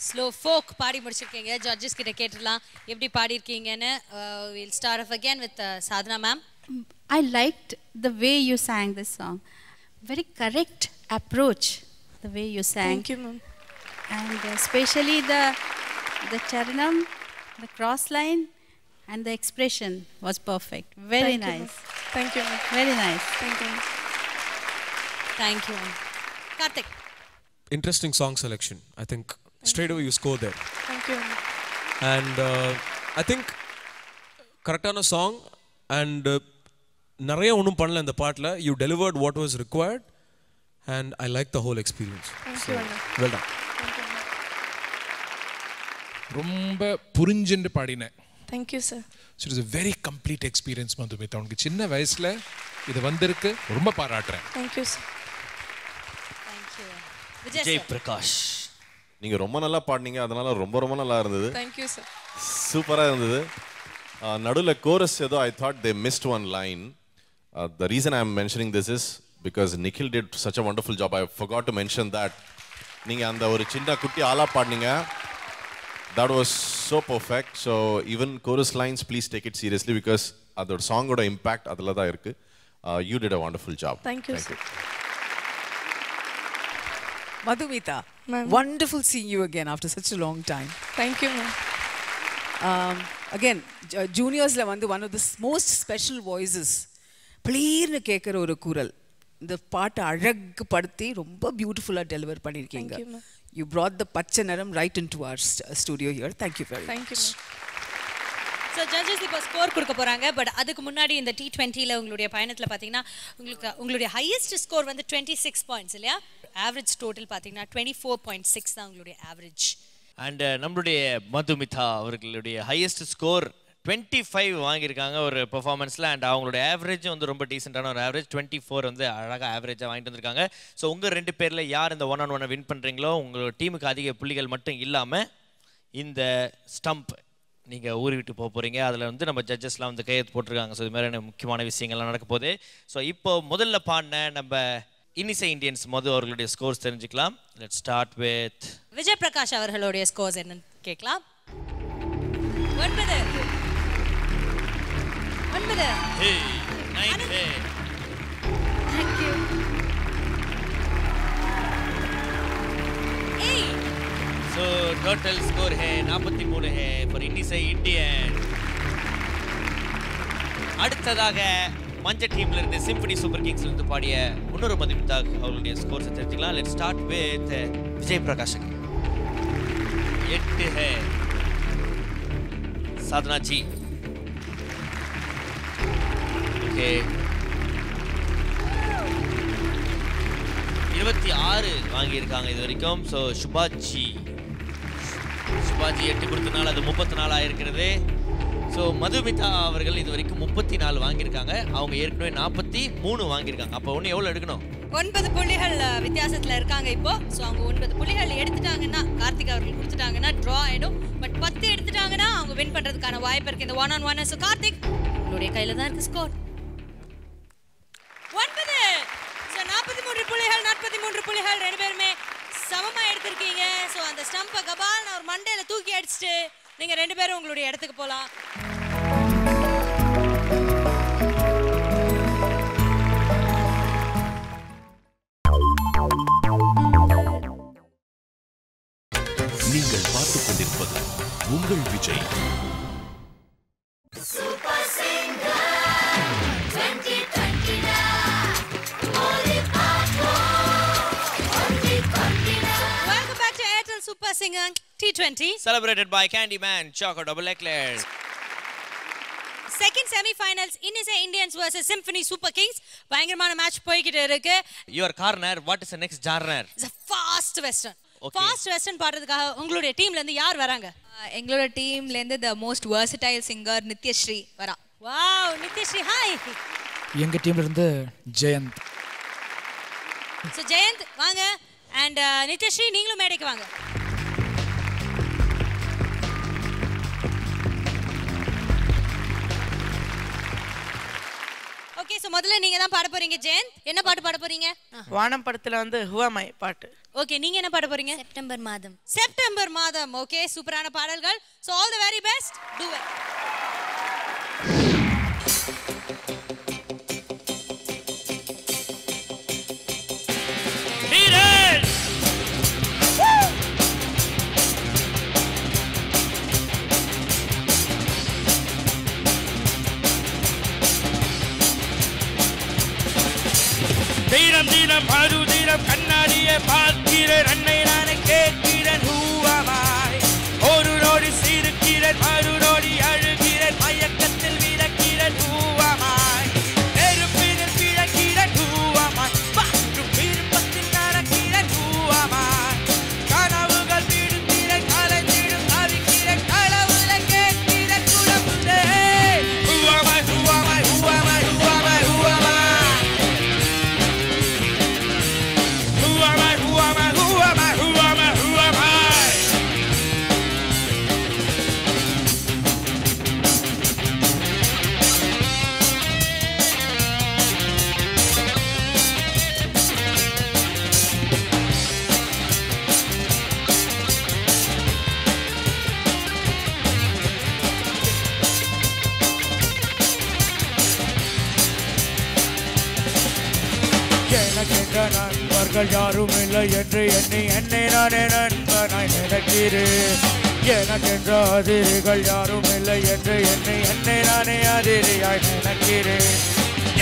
Speaker 3: ஸ்லோ ஃபோக் பாடி முடிச்சிருக்கீங்க. ஜட்ஜஸ் கிட்ட கேட்டுடலாம் எப்படி பாடி இருக்கீங்கன்னு. We'll start off again with Sadhana ma'am.
Speaker 7: I liked the way you sang this song. Very correct approach, the way you sang.
Speaker 11: Thank you, ma'am.
Speaker 7: And especially the charanam, the cross line, and the expression was perfect. Very
Speaker 11: Thank you,
Speaker 7: nice.
Speaker 11: ma'am. Thank you, ma'am.
Speaker 7: Very nice.
Speaker 11: Thank you, ma'am.
Speaker 3: Thank you. Karthik.
Speaker 8: Interesting song selection. I think straight away you score there.
Speaker 11: Thank you, ma'am.
Speaker 8: And I think correct song and நிறைய ஒன்றும் பண்ணல இந்த பாட்டில். You delivered what was required and I like the whole experience.
Speaker 11: Thank
Speaker 8: So,
Speaker 11: you, Anna.
Speaker 8: well done.
Speaker 10: ரொம்ப புரிஞ்சுண்டு பாடினேன்.
Speaker 11: Thank you, sir.
Speaker 10: So it is a very complete experience Madhumitha. உனக்கு சின்ன வயசுல இது வந்திருக்கு, ரொம்ப பாராட்டுறேன்.
Speaker 11: Thank you, sir.
Speaker 3: Thank you. Vijay
Speaker 4: Jai
Speaker 3: sir.
Speaker 4: Prakash.
Speaker 9: நீங்கள் ரொம்ப நல்லா பாடினீங்க, அதனால ரொம்ப ரொம்ப நல்லா இருந்தது.
Speaker 11: Thank you, sir.
Speaker 9: சூப்பராக இருந்தது. நடுவில் கோரஸ் ஏதோ I thought they missed one line. The reason I am mentioning this is because Nikhil did such a wonderful job. I forgot to mention that. நீங்கள் அந்த ஒரு சின்ன குட்டி ஆளா பாடினீங்க. That was so perfect. So even chorus lines, please take it seriously because அதோட சாங்கோட impact அதில் தான் இருக்கு. You did a wonderful job.
Speaker 11: Thank you, sir.
Speaker 2: Madhumita,
Speaker 11: Ma'am.
Speaker 2: wonderful seeing you again after such a long time.
Speaker 11: Thank you, ma'am.
Speaker 2: Again, juniors-la vandu one of the most special voices. Pleernu kekkற ஒரு குரல். இந்த பாட்டை அழகு படுத்தி ரொம்ப பியூட்டிஃபுல்லா deliver பண்ணிருக்கீங்க.
Speaker 11: Thank you, ma'am.
Speaker 2: You brought the பச்சை நிறம் right into our studio here. Thank you very much.
Speaker 11: Thank you, ma'am.
Speaker 3: So judges இப்போ ஸ்கோர் கொடுக்க போறாங்க. பட் அதுக்கு முன்னாடி இந்த T20ல உங்களுடைய பயணத்தில் பார்த்தீங்கன்னா உங்களுடைய ஹையஸ்ட் ஸ்கோர் வந்து 26 பாயிண்ட்ஸ் இல்லையா? ஆவரேஜ் டோட்டல் பார்த்தீங்கன்னா 24.6 தான் உங்களுடைய ஆவரேஜ்.
Speaker 4: அண்ட் நம்மளுடைய மதுமிதா அவர்களுடைய ஹையஸ்ட் ஸ்கோர் 25 வாங்கியிருக்காங்க ஒரு பெர்ஃபார்மன்ஸில். அண்ட் அவங்களோட ஆவரேஜும் வந்து ரொம்ப டீசெண்டான ஒரு ஆவரேஜ் 24 வந்து அழகாக ஆவரேஜாக வாங்கிட்டு வந்திருக்காங்க. ஸோ உங்கள் 2 பேரில் யார் இந்த 1-on-1 வின் பண்ணுறீங்களோ உங்களோட டீமுக்கு அதிக புள்ளிகள் மட்டும் இல்லாமல் இந்த ஸ்டம்ப் நீங்கள் ஊறி விட்டு போக போகிறீங்க. அதில் வந்து நம்ம ஜட்ஜஸ்லாம் வந்து கையெழுத்து போட்டிருக்காங்க. ஸோ இது மாதிரியான முக்கியமான விஷயங்கள்லாம் நடக்க போகுது. ஸோ இப்போ முதல்ல பாடின நம்ம இன்னிசை இந்தியன்ஸ் மது அவர்களுடைய ஸ்கோர்ஸ் தெரிஞ்சுக்கலாம். Let's start with
Speaker 3: Vijay Prakash அவர்களுடைய ஸ்கோர்ஸ் என்னன்னு கேட்கலாம். 9
Speaker 4: Hey, 9 hey.
Speaker 3: Thank you. 8.
Speaker 4: So total score है 43 है for இன்னிசை இந்தியன். அடுத்ததாக மஞ்சள் டீம்ல இருந்து சிம்பனி சூப்பர் கிங்ஸ்ல இருந்து பாடிய இன்னொரு மதுமிதா அவர்களுடைய ஸ்கோர்ஸ் தெரிஞ்சுக்கலாம். Let's start with Vijay Prakash. 8 है साधना जी. ஓகே 26 வாங்கியிருக்காங்க இது வரைக்கும். ஸோ சுபாஜி 8 கொடுத்தனால அது 34 ஆயிருக்கிறது. ஸோ மதுமிதா அவர்கள் இது வரைக்கும் 34 வாங்கியிருக்காங்க. அவங்க ஏற்கனவே 43 வாங்கியிருக்காங்க. அப்போ ஒன்று எவ்வளோ எடுக்கணும்?
Speaker 3: 9 புள்ளிகள் வித்தியாசத்தில் இருக்காங்க இப்போ. ஸோ அவங்க 9 புள்ளிகள் எடுத்துட்டாங்கன்னா கார்த்திக் அவர்கள் கொடுத்துட்டாங்கன்னா ட்ரா ஆகிடும். பட் 10 எடுத்துட்டாங்கன்னா அவங்க வின் பண்ணுறதுக்கான வாய்ப்பு இருக்குது இந்த 1-on-1. ஸோ கார்த்திக் உங்களுடைய கையில் தான் இருக்குது ஸ்கோர் 9. ஸோ 43 புள்ளிகள் 2 பேருமே சமமாக எடுத்திருக்கீங்க. ஸோ அந்த ஸ்டம்பை கபால் ஒரு மண்டையில் தூக்கி அடிச்சுட்டு நீங்கள் 2 பேரும் உங்களுடைய இடத்துக்கு போகலாம்.
Speaker 1: நீங்கள் பார்த்துக் கொண்டிருப்பது உங்கள் Vijay.
Speaker 3: Welcome back to Airtel Super Singer T20.
Speaker 4: Celebrated by Candyman Choco Double Eclairs.
Speaker 3: Second semi-finals இன்னிசை Indians vs Symphony Super Kings. பயங்கரமான மேட்ச் போய்கிட்டு இருக்கு.
Speaker 4: Your corner, what is the next genre?
Speaker 3: It's a fast western.
Speaker 4: Okay.
Speaker 3: Fast western பாடுறதுக்காக உங்களுடைய டீம்ல இருந்து யார் வராங்க?
Speaker 12: எங்களோட டீம்ல இருந்து the most versatile singer Nithyasri வரா.
Speaker 3: Wow Nithyasri hi.
Speaker 5: எங்க டீம்ல இருந்து ஜெயந்த்.
Speaker 3: சோ ஜெயந்த் வாங்க and நித்யஸ்ரீ நீங்களும் மேடைக்கு வாங்க. ஓகே சோ முதல்ல நீங்க தான் பாட போறீங்க ஜெயந்த். என்ன பாட்டு பாட போறீங்க?
Speaker 13: வானம் படத்துல வந்து Who Am I பாட்டு.
Speaker 3: ஓகே, நீங்க என்ன பாட போறீங்க?
Speaker 12: செப்டம்பர் மாதம்.
Speaker 3: செப்டம்பர் மாதம். ஓகே, சூப்பரான பாடல்கள். So all the very best. Do it.
Speaker 14: தீரம் தீரம் மறுதீரம் கண்ணாடியை பார்க்கிறேன், அன்னை நானே கேட்கிறேன் Who am I? ஒரு நொடி சிரிக்கிறேன், மறு நொடி அழுகிறேன், மயக்கத்தில் விடக்கிறேன் Who am I? நெருப்பினில் பிழைக்கிறேன் Who am I? பாற்றும் விருப்பத்தில் நடக்கிறேன் Who am I? கனவுகள் விடுக்கிறேன், கலைந்திடும் தவிக்கிறேன், கடவுளை கேட்கிறேன் குழம்புதே Who am I? Who am I? Who am I? Who am I? Who am I? நண்பர்கள் யாரும் இல்லை என்று எண்ணி என்னை நானே நண்பனாய் நினைக்கிறேன். எனக்கென்ற அதிரிகள் யாரும் இல்லை என்று எண்ணி என்னை நானே அதிரியாய் நினைக்கிறேன்.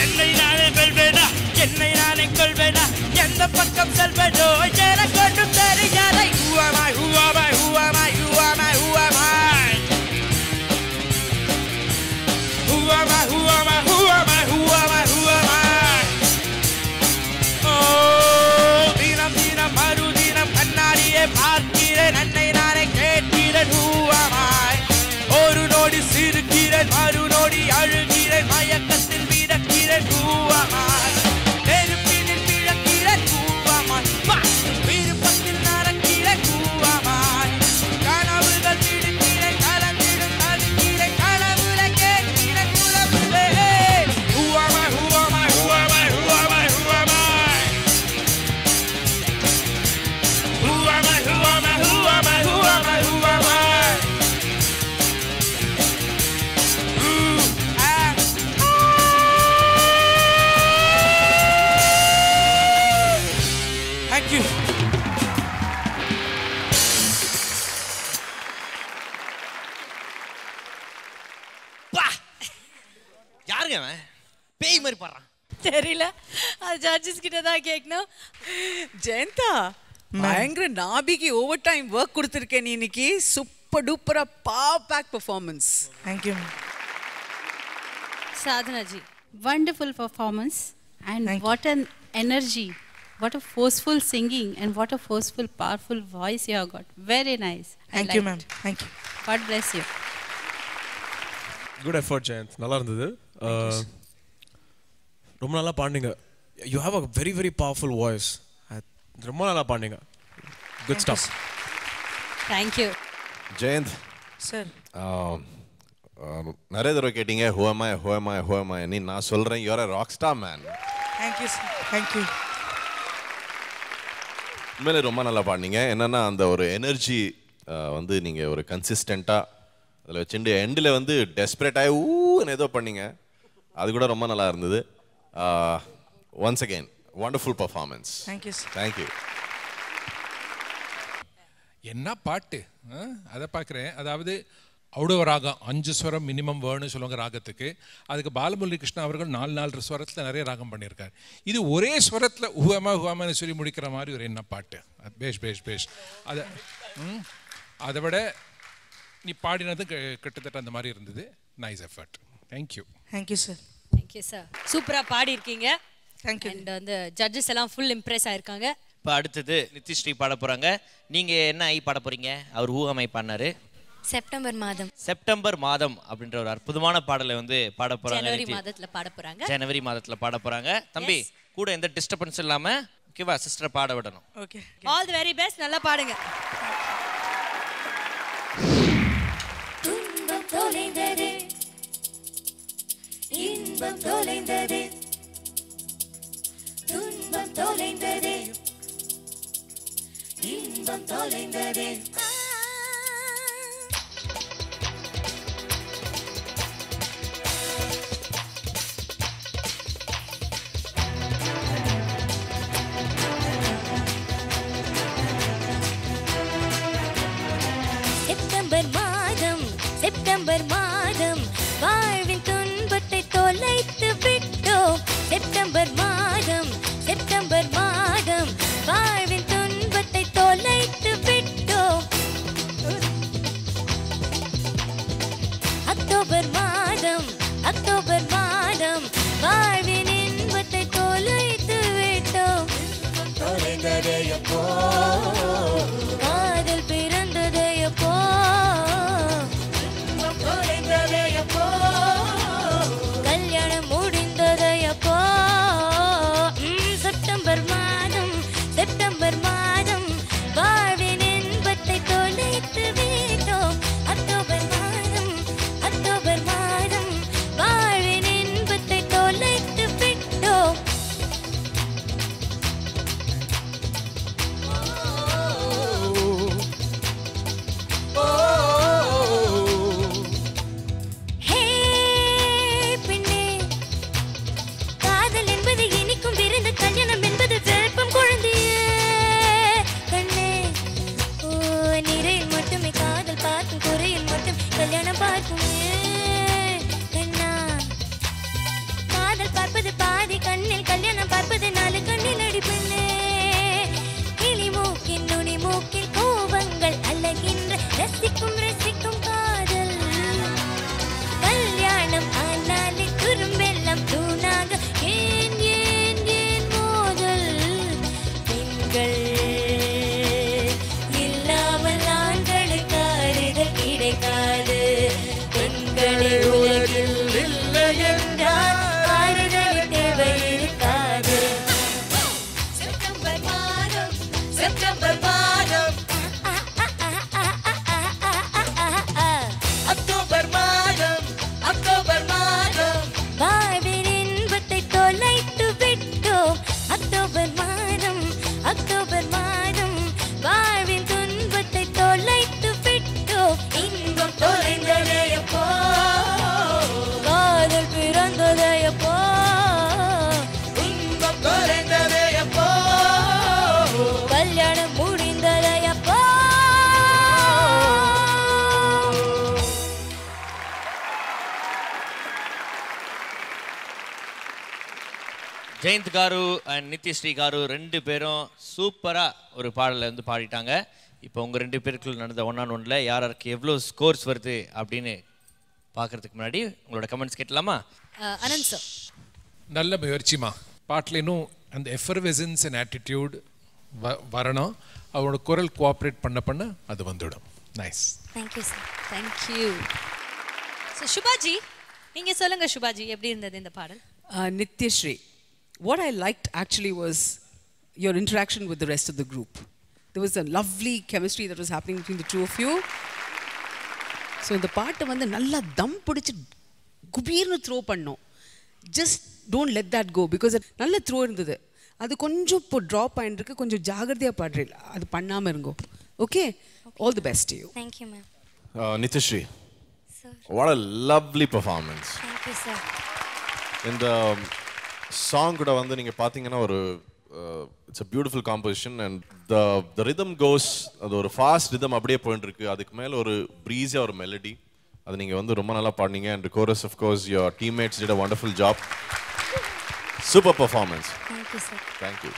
Speaker 14: என்னை நானே வெல்வேனா, என்னை நானே கொள்வேனா, எந்த பக்கம் செல்வேனோ எனக்கு ஒன்றும் தெரியாதை Who am I? Who am I? Who am I? Who am I? Who am I? Who am I? Who am I? Who am I? Who am I? Who am I? தினம் தினம் மறுதினம் கண்ணாடியை பார்க்கிறேன், அன்னை நானே கேட்கிறேன் Who am I? ஒரு நொடி சிரிக்கிறேன், மறு நொடி அழுகிறேன், மயக்கத்தில் விடக்கிறேன் Who am I? நெருப்பினில் பிழைக்கிறேன் Who am I? பாற்றும் விருப்பத்தில் நடக்கிறேன் Who am I? கனவுகள் விடுக்கிறேன், கலந்திடும் தவிக்கிறேன், கடவுளை கேட்கிறேன் குழம்புதே Who am I? Who am I? Who am I? Who am I? Who am I? Who am I? Who am I? Who am I? Who am I? Who am I? Thank you.
Speaker 4: யாருங்க அவன்? பேய் மாதிரி பாடுறான்.
Speaker 3: தெரியல, அது judges கிட்ட தான் கேட்கணும்.
Speaker 2: ஜெயந்தா, பயங்கர நாபிக்கு ஓவர் டைம் ஒர்க் கொடுத்துருக்கேன் நீ இன்னைக்கு. சூப்பர் டூப்பரா power pack performance.
Speaker 13: Thank you.
Speaker 3: Sadhana ji,
Speaker 7: Wonderful performance and what an energy, what a forceful singing and what a forceful, powerful voice you have got. Very nice.
Speaker 13: Thank you, ma'am. Thank you.
Speaker 7: God bless you.
Speaker 8: Good effort Jayanth, நல்லா இருந்தது. ரொம்ப நல்லா பாடினீங்க. You have a very very powerful voice. ரொம்ப நல்லா பாடினீங்க. Good stop.
Speaker 3: Thank you.
Speaker 9: Jayanth
Speaker 13: sir,
Speaker 9: நிறைய தடவை கேட்டீங்க Who am I? Who am I? Who am I? நீ நான் சொல்றேன் you are a rock star man.
Speaker 13: Thank you sir. Thank you.
Speaker 9: உண்மையிலே ரொம்ப நல்லா பாடினீங்க. என்னன்னா அந்த ஒரு எனர்ஜி வந்து நீங்க ஒரு கன்சிஸ்டண்டா அதில் வச்சுட்டு எண்டில் வந்து டெஸ்பரேட் ஆகி ஊன்னு ஏதோ பண்ணீங்க. அது கூட ரொம்ப நல்லா இருந்தது. Once again wonderful performance.
Speaker 13: Thank you sir.
Speaker 9: Thank you.
Speaker 10: என்ன பாட்டு அதை பார்க்குறேன். அதாவது அவ்வளோ ராகம் 5 ஸ்வரம் மினிமம் வேணும்னு சொல்லுவாங்க ராகத்துக்கு. அதுக்கு பாலமுரளி கிருஷ்ணா அவர்கள் 4 ஸ்வரத்தில் நிறைய ராகம் பண்ணியிருக்காரு. இது ஒரே ஸ்வரத்தில் ஹுவாமான்னு சொல்லி முடிக்கிற மாதிரி ஒரு என்ன பாட்டு. பேஷ் பேஷ் பேஷ். அதை விட நீ பாடினது கிட்டத்தட்ட அந்த மாதிரி இருந்தது. Nice effort. Thank you.
Speaker 13: Thank you sir.
Speaker 3: Thank you sir. சூப்பராக பாடியிருக்கீங்க.
Speaker 13: தேங்க்யூ.
Speaker 3: அண்ட் அந்த ஜட்ஜஸ் எல்லாம் ஃபுல் இம்ப்ரெஸ் ஆயிருக்காங்க.
Speaker 4: இப்போ அடுத்தது நிதிஸ்ரீ பாட போகிறாங்க. நீங்கள் என்ன ஐ பாட போகிறீங்க? அவர் ஊகமை பாடினாரு.
Speaker 12: செப்டம்பர் மாதம்.
Speaker 4: செப்டம்பர் மாதம் அப்படின்ற ஒரு அற்புதமான பாடலை வந்து பாட போகிறாங்க.
Speaker 3: ஜனவரி மாதத்தில் பாட போகிறாங்க.
Speaker 4: ஜனவரி மாதத்தில் பாட போகிறாங்க. தம்பி கூட எந்த டிஸ்டர்பன்ஸ் இல்லாமல் ஓகேவா சிஸ்டரை பாட விடணும்.
Speaker 3: Okay. All the very best. நல்லா பாடுங்க.
Speaker 15: துன்பம் தொலைந்ததே, இன்பம் தொலைந்ததே, தொலைந்ததே செப்டம்பர் மாதம் வாழ்வின் துன்பத்தை தொலைத்து விட்டோம் செப்டம்பர் மாதம் வாழ்வின் துன்பத்தை தொலைத்து விட்டோம் அக்டோபர் மாதம் வாழ்வின் இன்பத்தை தொலைத்து விட்டோம் தொலைந்ததே எப்போ காதல் பிறந்ததே எப்போ கல்யாணம் முடிந்தது எப்போ செப்டம்பர் மாதம் வாழ்வின் இன்பத்தை தொலைத்து விட்டோம் அக்டோபர் மாதம் வாழ்வின் இன்பத்தை தொலைத்து விட்டோம் கல்யாணம் பார்க்குமே கண்ணா காதல் பார்ப்பது பாதி கண்ணில் கல்யாணம் பார்ப்பது 4 கண்ணில் அடிப்பண்ணே கிளி மூக்கின் நுனி மூக்கில் கோபங்கள் அழகின்ற ரசிக்கும் காதல் கல்யாணம் ஆனாலே குறும்பெல்லாம் தூணாக ஏன் மோதல் பெண்கள் இல்லாமல் ஆண்களுக்கு ஆறுதல் கிடைக்காது பெண்களே உலகில் இல்லை என்றால் ஆறுதல் தேவை இருக்காது செப்டம்பர் மாதம் அக்டோபர் மாதம் வாழ்வின் இன்பத்தை தொலைத்து விட்டோம் அக்டோபர் மாதம் வாழ்வின் துன்பத்தை தொலைத்து விட்டோம் இன்பம் தொலைந்ததே எப்போ காதல் பிறந்ததே எப்போ இன்பம் தொலைந்ததே எப்போ கல்யாணம் முடிந்ததே எப்போ
Speaker 4: ஜெயந்த் காரு அண்ட் நித்யஸ்ரீ காரு 2 பேரும் சூப்பரா ஒரு பாடலை வந்து பாடிட்டாங்க. இப்போ உங்க 2 பேருக்குள்ள நடந்த 1-on-1ல யாருக்கு எவ்வளவு ஸ்கோர்ஸ் வருது அப்படின்னு பார்க்கறதுக்கு முன்னாடி உங்களோட கமெண்ட்ஸ் கேட்கலாமா?
Speaker 3: அனந்த் சார்.
Speaker 10: நல்ல முயற்சிமா. பாட்டில் இன்னும் அந்த எஃபர்வெசன்ஸ் அண்ட் ஆட்டிடியூட் வரணும். அவரோட குரல் கோஆப்ரேட் பண்ண அது வந்துடும். Nice.
Speaker 3: Thank you sir. Thank you. So Subhaji, நீங்க சொல்லுங்க சுபாஜி, எப்படி இருந்தது இந்த பாடல்?
Speaker 2: Nityashree, what I liked actually was your interaction with the rest of the group. There was a lovely chemistry that was happening between the two of you. So இந்த பாட்டை வந்து நல்லா தம் பிடிச்சி குபீர்னு த்ரோ பண்ணோம். Just don't let that go because நல்ல throw இருந்தது. அது கொஞ்சம் இப்போ ட்ராப் ஆயிருக்கு, கொஞ்சம் ஜாகிரதையாக பாடுறீங்க, அது பண்ணாமல் இருங்கோ. Okay? All the best to you.
Speaker 3: Thank you, ma'am.
Speaker 9: Nityashree, what a lovely performance.
Speaker 3: Thank you, sir.
Speaker 9: இந்த சாங் கூட வந்து நீங்கள் பார்த்தீங்கன்னா ஒரு it's a beautiful composition and the rhythm goes, அது ஒரு ஃபாஸ்ட் ரிதம் அப்படியே போயிட்டு இருக்கு. அதுக்கு மேலே ஒரு ப்ரீஸியாக ஒரு மெலடி, அது நீங்கள் வந்து ரொம்ப நல்லா பாடினீங்க. And chorus of course your teammates did a wonderful job. Super performance.
Speaker 3: Thank you, sir.
Speaker 9: Thank you.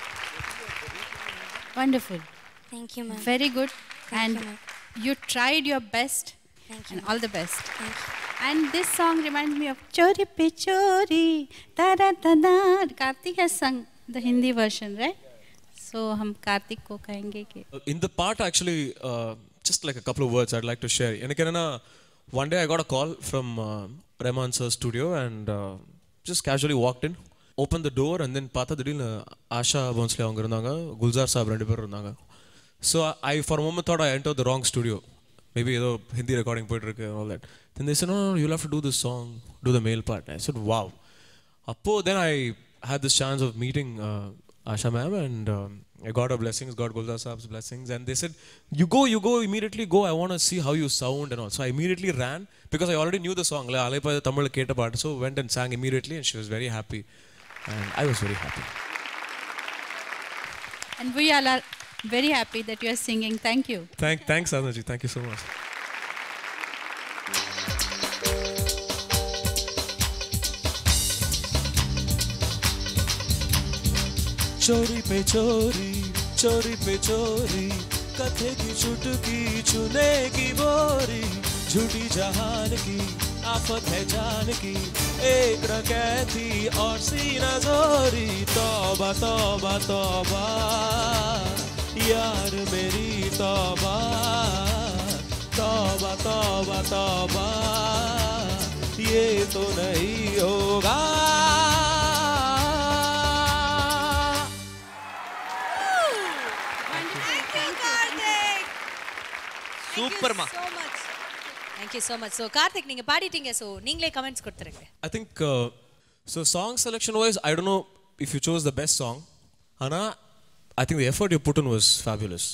Speaker 7: Wonderful.
Speaker 3: Thank you, ma'am.
Speaker 7: Very good.
Speaker 3: Thank
Speaker 7: And
Speaker 3: you, ma'am.
Speaker 7: you tried your best.
Speaker 3: Thank you.
Speaker 7: And all the best.
Speaker 3: Thank you.
Speaker 7: And this song reminds me of Chori Pe Chori, Tada Tada. Karthik has sung the Hindi version, right? So hum Karthik ko kahenge ki.
Speaker 8: In the part actually, just like a couple of words I'd like to share. One day I got a call from Rahman sir's studio and just casually walked in, opened the door and then பார்த்தா திடீர்னு ஆஷா போன்ஸ்லே அவங்க இருந்தாங்க, குல்சார் சாப் 2 பேர் இருந்தாங்க. So I for a moment thought I entered the wrong studio. Maybe ஏதோ Hindi recording போயிட்டு இருக்கு and all that. Then they said, no, you'll have to do this song, do the male part. I said, wow. Then I had this chance of meeting Asha ma'am and I got her blessings, got Gulzar Saab's blessings, and they said, you go, immediately go. I want to see how you sound and all. So I immediately ran because I already knew the song. Alaipa Tamil keta paatu. So went and sang immediately, and she was very happy, and I was very happy.
Speaker 7: And we all are very happy that you are singing. Thank you.
Speaker 8: Thanks, Sadhanaji. Thank you so much. चोरी पे चोरी चोरी पे चोरी कथे की चुटकी चुनेगी बोरी झूठी जहान की आफत है जान की एक डकैती और सीना जोरी तौबा तौबा तौबा यार मेरी तौबा तौबा तौबा तौबा ये तो नहीं होगा
Speaker 4: சூப்பர்மா.
Speaker 3: Thank you so much. So Karthik நீங்க பாடிட்டீங்க, so நீங்களே கமெண்ட்ஸ் கொடுத்துருங்க.
Speaker 8: I think so song selection wise I don't know if you chose the best song, Ana I think the effort you put in was fabulous.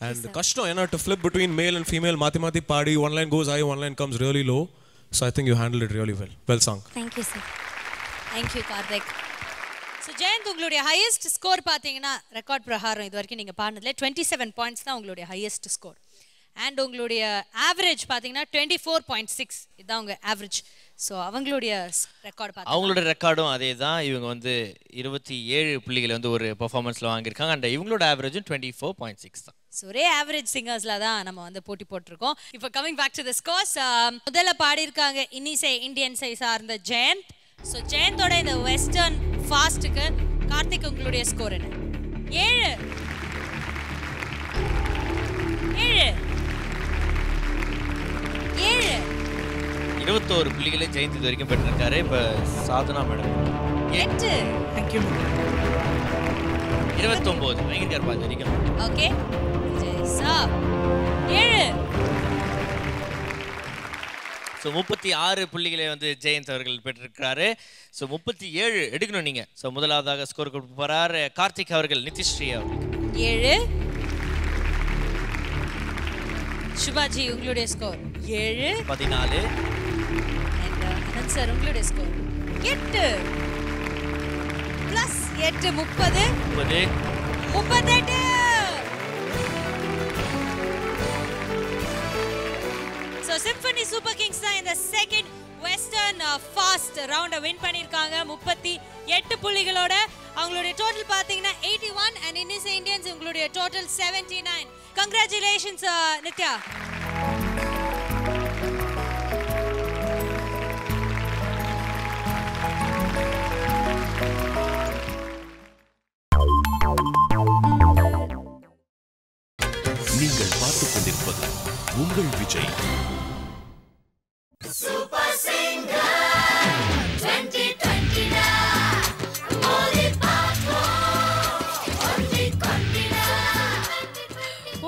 Speaker 8: And the kashtam ena to flip between male and female mathi paadi, one line goes high, one line comes really low, so I think you handled it really well sung.
Speaker 15: Thank you sir.
Speaker 3: Thank you Karthik. So Jayanth உங்களுடைய highest score பாத்தீங்கன்னா record பிரகாரம் இது வரைக்கும் நீங்க பாடுனதுல 27 points தான் உங்களுடைய highest score. And உங்களுடைய average பார்த்தீங்கன்னா 24.6 இதுதான் உங்கள் ஆவரேஜ். ஸோ அவங்களுடைய ரெக்கார்டு பார்த்து
Speaker 4: அவங்களோட ரெக்கார்டும் அதே தான். இவங்க வந்து 27 புள்ளிகளை வந்து ஒரு பெர்ஃபார்மன்ஸில் வாங்கியிருக்காங்க. அண்ட் இவங்களோட ஆவரேஜும் 24.6 தான்.
Speaker 3: ஸோ ஒரே ஆவரேஜ் சிங்கர்ஸில் தான் நம்ம வந்து போட்டி போட்டிருக்கோம். இப்போ coming back to the scores, முதல்ல பாடியிருக்காங்க இன்னிசை இந்தியன்ஸை சார்ந்த ஜெயந்த். ஸோ ஜெயந்தோட இந்த வெஸ்டர்ன் ஃபாஸ்ட்டுக்கு கார்த்திக் உங்களுடைய ஸ்கோர் என்ன?
Speaker 4: 21 புள்ளிகளை ஜெயந்த் இது வரைக்கும் பெற்றிருக்காரு. இப்போ சாதனா மேடம்
Speaker 3: 8.
Speaker 13: தேங்க்யூ.
Speaker 4: 29 வாங்கியிருக்காரு பாது வரைக்கும்.
Speaker 3: Okay sir 7.
Speaker 4: ஸோ 36 புள்ளிகளை வந்து ஜெயந்த் அவர்கள் பெற்றிருக்கிறாரு. ஸோ 37 எடுக்கணும் நீங்கள். ஸோ முதலாவதாக ஸ்கோர் கொடுக்க போகிறார் கார்த்திக் அவர்கள் நிதிஸ்ரீ அவர்கள்
Speaker 3: 7. சுபாஜி உங்களுடைய ஸ்கோர் 7.
Speaker 4: 14.
Speaker 3: அனந்த் சார் உங்களுடைய score 8 + 8 30. 38. So Symphony Super Kings தான் இந்த செகண்ட் வெஸ்டர்ன் ஃபாஸ்ட் ரவுண்ட வின் பண்ணிருக்காங்க 38 புள்ளிகளோட. அவங்களுடைய டோட்டல் பாத்தீங்கன்னா 81 and இன்னிசை இந்தியன்ஸ் உங்களுடைய டோட்டல் 79. Congratulations நித்யா.
Speaker 1: நீங்கள் பார்த்துக் கொண்டிருப்பது உங்கள் விஜய்.
Speaker 15: சூப்பர் சிங்கர் 2020 ஓடி பாப்போ ஓடி கண்டினா.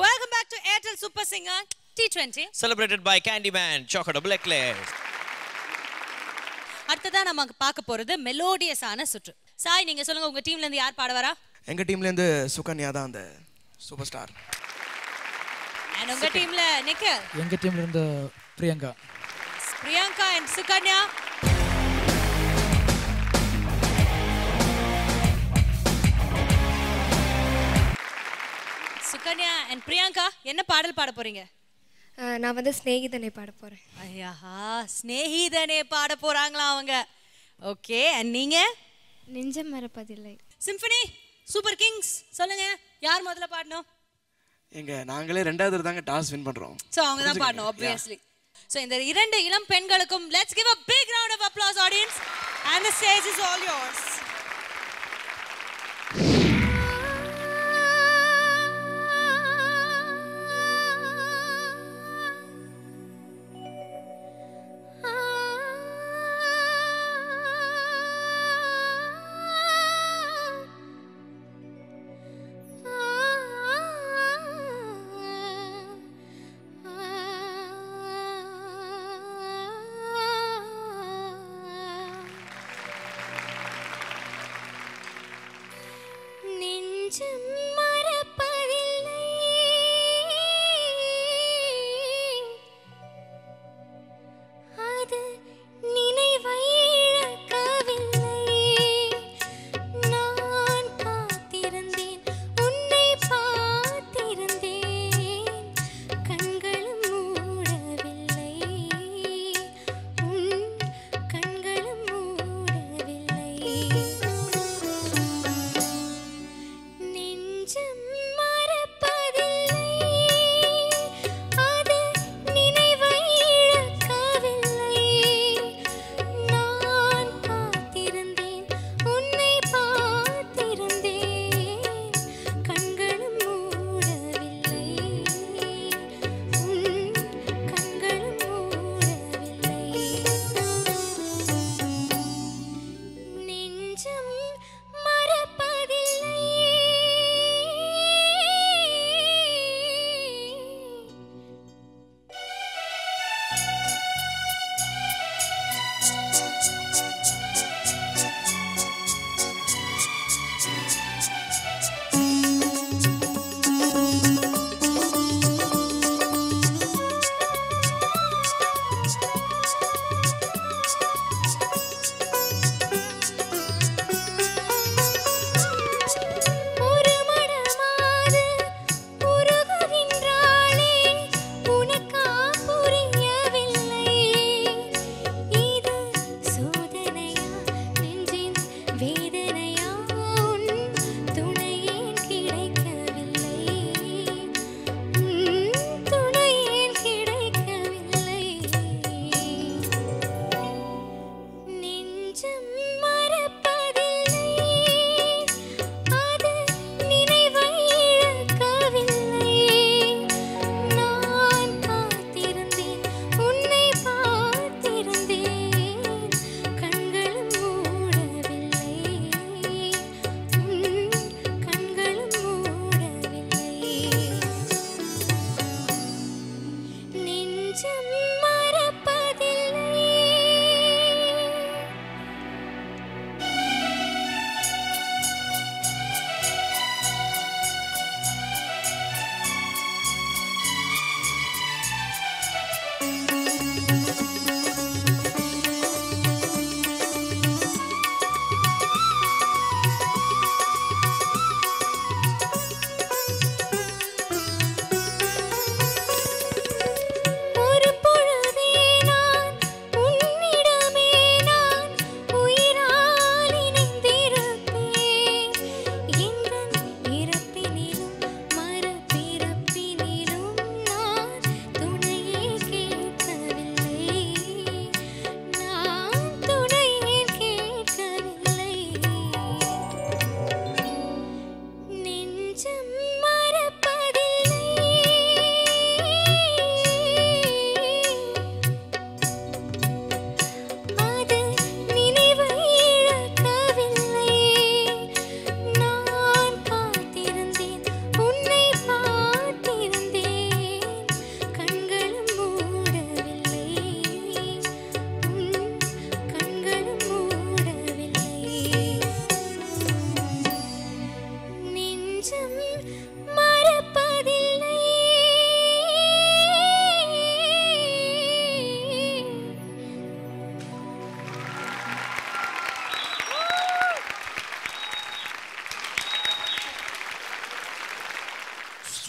Speaker 3: Welcome back to Airtel Super Singer T20
Speaker 4: celebrated by Candyman Chocolate Blacklegs.
Speaker 3: அடுத்ததா நம்ம பார்க்க போறது மெலோடியஸான சுற்று. சாய் நீங்க சொல்லுங்க, உங்க டீம்ல இருந்து யார் பாட வரா?
Speaker 6: எங்க டீம்ல இருந்து சுகன்யா தான் அந்த சூப்பர் ஸ்டார்.
Speaker 3: And உங்க டீம்ல நிக்கல்.
Speaker 5: எங்க டீம்ல இருந்து பிரியங்கா.
Speaker 3: பிரியங்கா and சுகன்யா. சுகன்யா and பிரியங்கா என்ன பாடல் பாட போறீங்க?
Speaker 16: நான் வந்து ஸ்நேகிதனை பாட போறேன்.
Speaker 3: ஐயா ஸ்நேகிதனே பாட போறாங்களா அவங்க? ஓகே. and நீங்க?
Speaker 16: நெஞ்சம் மறப்பதில்லை.
Speaker 3: சிம்பனி சூப்பர் கிங்ஸ் சொல்லுங்க, யார் முதல்ல பாடணும்?
Speaker 6: எங்க நாங்களே ரெண்டாவது தாங்க டாஸ் வின் பண்றோம்.
Speaker 3: சோ அவங்க தான் பாடணும் obviously. So இந்த இரண்டு இளம் பெண்களுக்கும் let's give a big round of applause audience and the stage is all yours.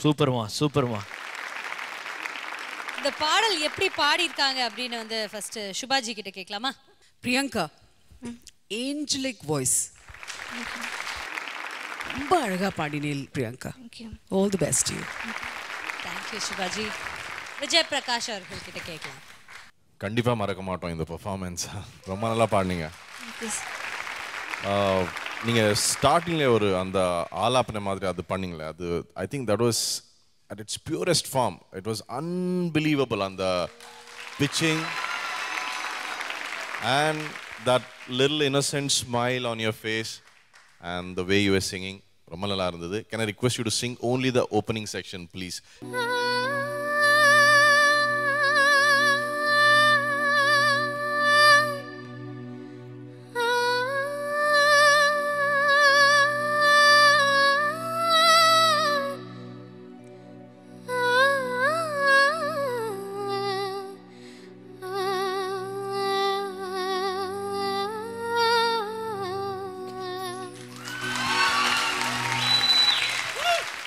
Speaker 4: சூப்பர்மா.
Speaker 3: இந்த பாடல் எப்படி பாடியிருக்காங்க அப்படின்னு வந்து ஃபர்ஸ்ட் சுபாஜி கிட்ட கேட்கலாமா?
Speaker 2: பிரியங்கா, ஏஞ்சலிக் வாய்ஸ், ரொம்ப அழகா பாடினீள் Priyanka. All the best you.
Speaker 3: Thank you சுபாஜி. விஜய் பிரகாஷ் அவர்கள் கிட்ட கேட்கலாம்.
Speaker 9: கண்டிப்பா மறக்க மாட்டோம் இந்த பெர்ஃபார்மன்ஸ். ரொம்ப நல்லா பாடுனீங்க. நீங்க ஸ்டார்டிங்ல ஒரு அந்த ஆலாப்பன மாதிரி அது பண்ணீங்களே, அது I think that was at its purest form. It was unbelievable on the pitching and that little innocent smile on your face and the way you were singing. ரொம்ப நல்லா இருந்தது. Can I request you to sing only the opening section please?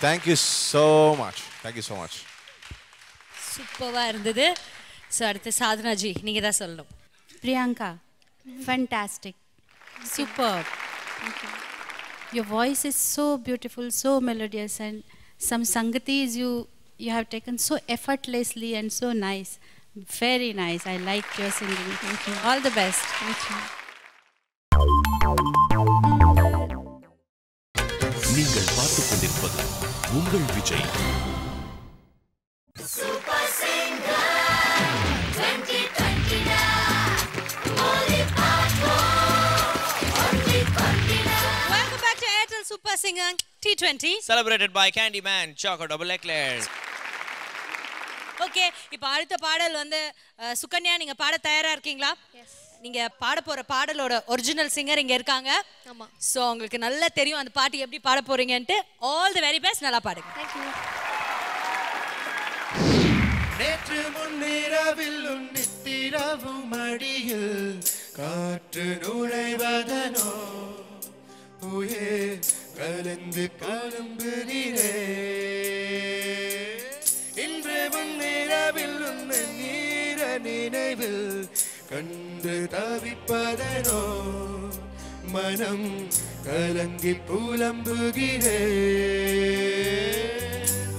Speaker 9: Thank you so much.
Speaker 3: சூப்பரா இருந்தது. So அடுத்து Sadhana G நீங்க தான் சொல்லணும்.
Speaker 7: Priyanka, fantastic, superb. Your voice is so beautiful, so melodious, and some sangatis you have taken so effortlessly and so nice. Very nice. I like your singing. Thank you. All the best. Thank you.
Speaker 1: நீங்கள் பார்த்துக் கொண்டிருப்பது உங்கள் Vijay.
Speaker 15: Super Singer 2020 only
Speaker 3: Welcome back to Airtel Super Singer T20
Speaker 4: celebrated by Candyman Choco Double Eclairs.
Speaker 3: Okay, இப்போ அடுத்த பாடல் வந்து சுகன்யா நீங்க பாட தயாரா இருக்கீங்களா?
Speaker 16: எஸ்.
Speaker 3: நீங்க பாட போற பாடலோட ஒரிஜினல் சிங்கர் இங்க இருக்காங்க.
Speaker 16: ஆமா.
Speaker 3: சோ உங்களுக்கு நல்லா தெரியும் அந்த பாட்டு எப்படி பாட போறீங்கன்னு. ஆல் தி வெரி பெஸ்ட், நல்லா பாடுங்க.
Speaker 16: Thank you.
Speaker 14: நேற்று முன்னிரவில் நித்திரவு மடியில் காற்று நுழைவதனோ உயிர் கலந்து கலம்புகிறே. இன்று முன்னிரவில் நீர நினைவில் கண்டு தவிப்பதனோ மனம் கலங்கி புலம்புகிறே.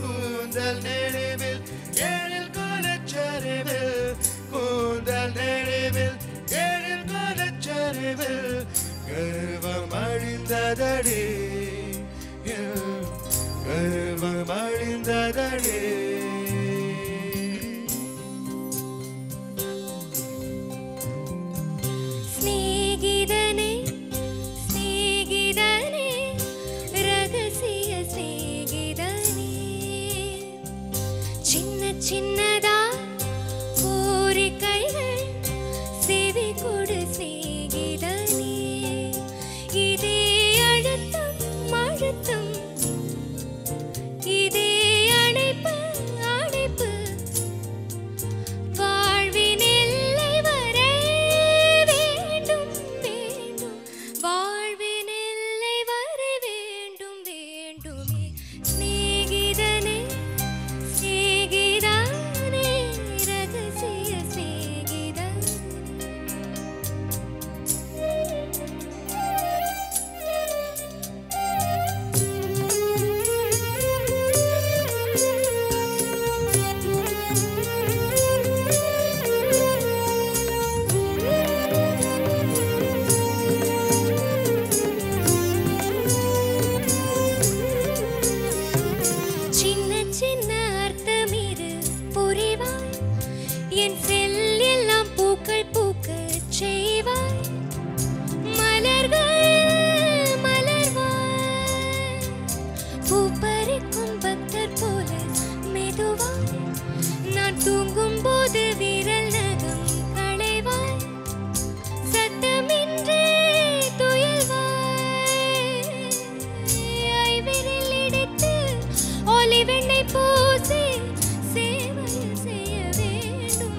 Speaker 14: கூந்தல் நெடுவில் ஏழில் கோலச்சரிவில் கூந்தல் நெடுவில் ஏழில் கோலச்சரிவில் கர்வம் அழிந்ததடே கர்வம் அழிந்ததடே.
Speaker 16: ஸ்நேகிதனே ஸ்நேகிதனே ரகசிய ஸ்நேகிதனே சின்ன சின்னதா கோரிக்கைகள் செவி கொடு ஸ்நேகிதனே. இதே அழுத்தம் அழுத்தம் இதே அணைப்பு அணைப்பு வாழ்வின் எல்லை வரை வேண்டும் வேண்டும் வாழ்வின் எல்லை வரை வேண்டும் வேண்டுமே. ஸ்நேகிதனே ஸ்நேகிதனே ரகசிய ஸ்நேகிதனே. சின்ன சின்ன அர்த்தம் இது புரிவாய் என் செல் எல்லாம் பூக்கள் பூக்க செய்வாய் மலர்கள் மலர்வாய் பூப்பறிக்கும் பக்தர் போல மெதுவாய் நான் தூங்கும் போது விரல் நகம் களைவாய் சத்தமின்றி துயல்வாய் ஐவிரல் எடுத்து ஒளிவெண்ணை பூசி சேவையில் செய்ய வேண்டும்.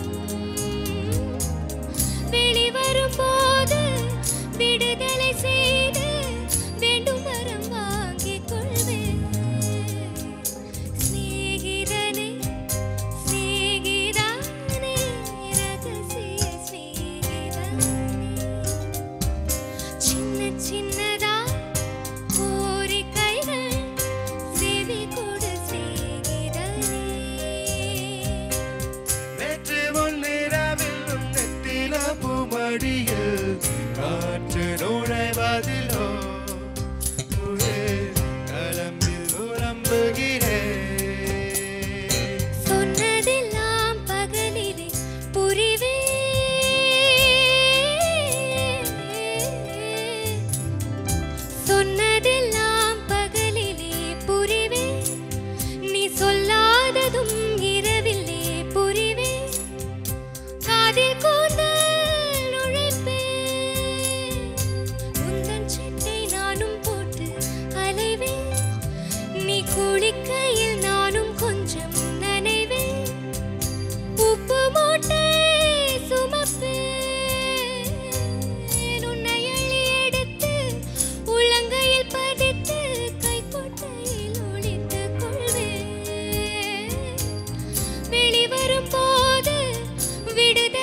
Speaker 16: வெளிவரும் போது விடுதலை செய்து வேண்டும் வரம் வாங்கிக் கொள்வேன்.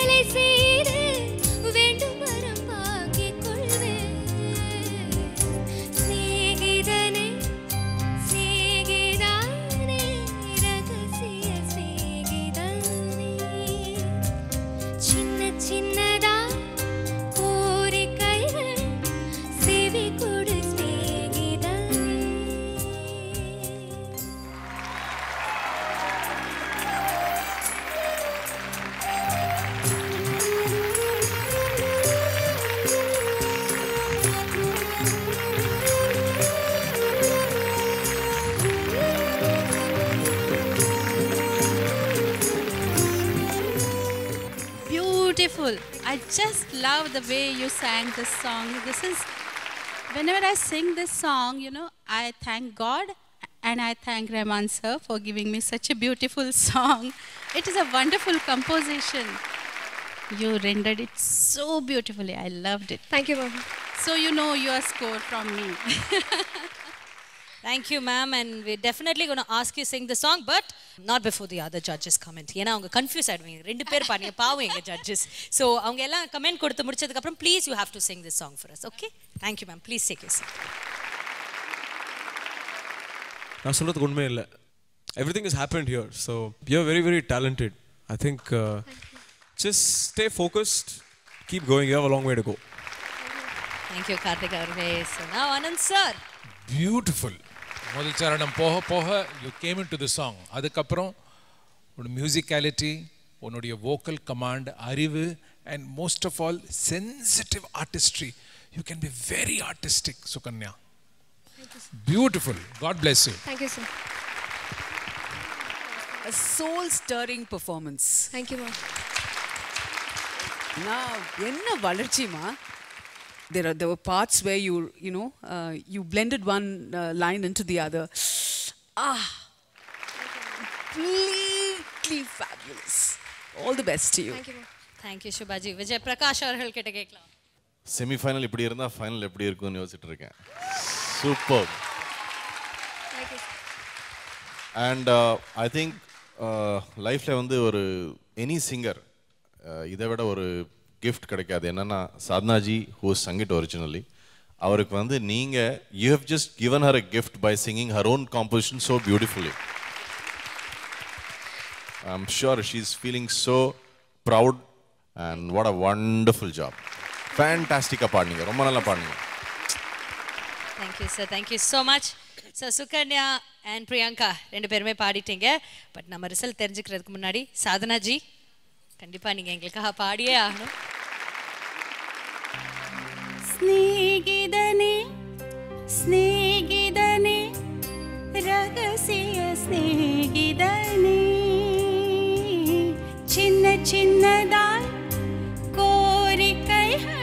Speaker 16: விடுதலை செய்து வேண்டும் வரம் வாங்கிக் கொள்வேன் சிநேகிதனே சிநேகிதானே ரகசிய சிநேகிதானே சின்ன சின்னதா கோரிக்கைகள் செவி கொடு சிநேகிதானே
Speaker 7: Beautiful. I just love the way you sang this song. This is, whenever I sing this song, you know, I thank God and I thank Rahman sir for giving me such a beautiful song. It is a wonderful composition. You rendered it so beautifully. I loved it.
Speaker 16: Thank you, Mama.
Speaker 7: So you know your score from me.
Speaker 3: Thank you, ma'am. And we're definitely going to ask you sing the song, but not before the other judges comment. ஏன்னா அவங்க confuse ஆயிடுவீங்க ரெண்டு பேர் பாருங்க பாவம் எங்க judges so அவங்க எல்லாம் கமெண்ட் கொடுத்து முடிச்சதுக்கு அப்புறம் please you have to sing this song for us okay thank you ma'am please take you seat
Speaker 8: நான் சொல்றதுக்கு உண்மை இல்லை everything is happened here so you are very very talented I think just stay focused keep going you have a long way to go
Speaker 3: thank you Karthik அவர்களே so now Anand sir
Speaker 10: beautiful முதல் சரணம் போக போக you came in to the song அதுக்கப்புறம் உன்னோட musicality உன்னுடைய vocal command அறிவு and most of all sensitive artistry you can be very artistic Sukanya beautiful God bless you
Speaker 16: Thank you, sir.
Speaker 2: A soul-stirring performance.
Speaker 16: Thank you, Mom.
Speaker 2: Now, enna valarchima. There were parts where you know you blended one line into the other. Completely fabulous. All the best to you.
Speaker 16: Thank you, Mom.
Speaker 3: Thank you Shubhaji Vijay Prakash அவர்கள் கிட்ட கேட்கலாம்
Speaker 9: semi-final இப்படி இருந்தால் final எப்படி இருக்கும்னு யோசிச்சுட்டு இருக்கேன் super
Speaker 16: Thank you.
Speaker 9: And I think லைஃப்பில் வந்து ஒரு எனி சிங்கர் இதை விட ஒரு கிஃப்ட் கிடைக்காது என்னென்னா Sadhanaji who sung it originally அவருக்கு வந்து நீங்கள் you have just given her a gift by singing her own composition so beautifully I am sure she is feeling so proud and what a wonderful job ஃபேண்டாஸ்டிக்காக பாடினீங்க ரொம்ப நல்லா பாடினீங்க
Speaker 3: thank you sir thank you so much sir Sukanya and Priyanka ரெண்டு பேருமே பாடிட்டீங்க but நம்ம result தெரிஞ்சுக்கிறதுக்கு முன்னாடி சாதனாஜி கண்டிப்பா நீங்க எங்களுக்காக பாடியே ஆகணும்
Speaker 7: സ്നേഹിതനേ സ്നേഹിതനേ രഹസ്യ സ്നേഹിതനേ ചിന്ന ചിന്നതായി കോരിക്കൈകൾ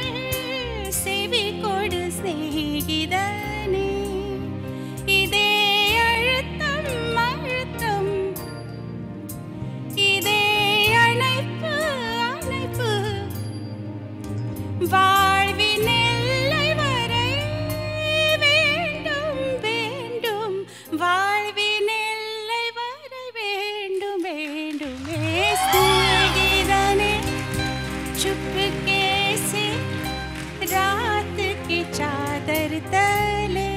Speaker 7: செவி கொடு സ്നേഹിതനേ இதே அழுத்தம் அழுத்தம் இதே அணைப்பு அணைப்பு வாழ்வின் எல்லை வரை வேண்டும் வேண்டும் வாழ்வின் எல்லை வரை வேண்டும் வேண்டுமே ஸ்நேகிதனே चुपके से रात की चादर तले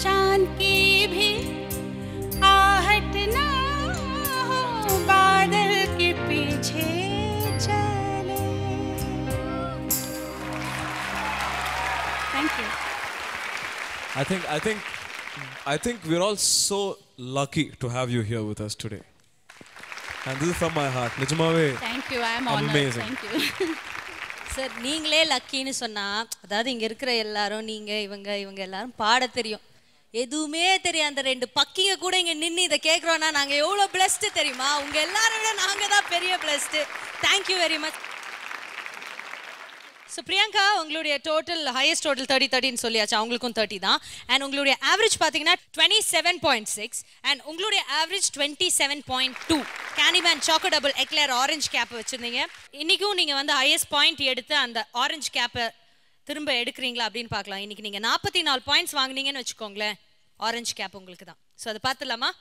Speaker 7: चांद की भी आहट ना हो बादल के पीछे चले thank you
Speaker 8: I think we're all so lucky to have you here with us today. And this is from my heart. Nijamave.
Speaker 7: Thank you. I am honored.
Speaker 8: Amazing.
Speaker 7: Thank you.
Speaker 3: Sir நீங்களே லக்கின்னு சொன்னா அதாவது இங்க இருக்கிற எல்லாரும் நீங்க இவங்க எல்லாரும் பாட தெரியும் எதுவுமே தெரியும் அந்த ரெண்டு பக்கிங்க கூட இங்க நின்று இதை கேட்குறோன்னா நாங்க எவ்வளவு பிளஸ்டு தெரியுமா உங்க எல்லாரும் விட நாங்க தான் பெரிய blessed thank you very much so Priyanka உங்களுடைய டோட்டல் ஹையஸ்ட் டோட்டல் 30-30 சொல்லியாச்சு அவங்களுக்கும் 30 தான் அண்ட் உங்களுடைய ஆவரேஜ் பார்த்தீங்கன்னா 27.6 அண்ட் உங்களுடைய average 27.2 Candyman choco double eclair orange cap வச்சுருந்தீங்க இன்றைக்கும் நீங்கள் வந்து ஹையஸ்ட் பாயிண்ட் எடுத்து அந்த ஆரஞ்சு கேப்பை திரும்ப எடுக்கிறீங்களா அப்படின்னு பார்க்கலாம் இன்றைக்கி நீங்கள் 44 பாயிண்ட்ஸ் வாங்கினீங்கன்னு வச்சுக்கோங்களேன் ஆரஞ்சு கேப் உங்களுக்கு தான் ஸோ அதை பார்த்துலாமா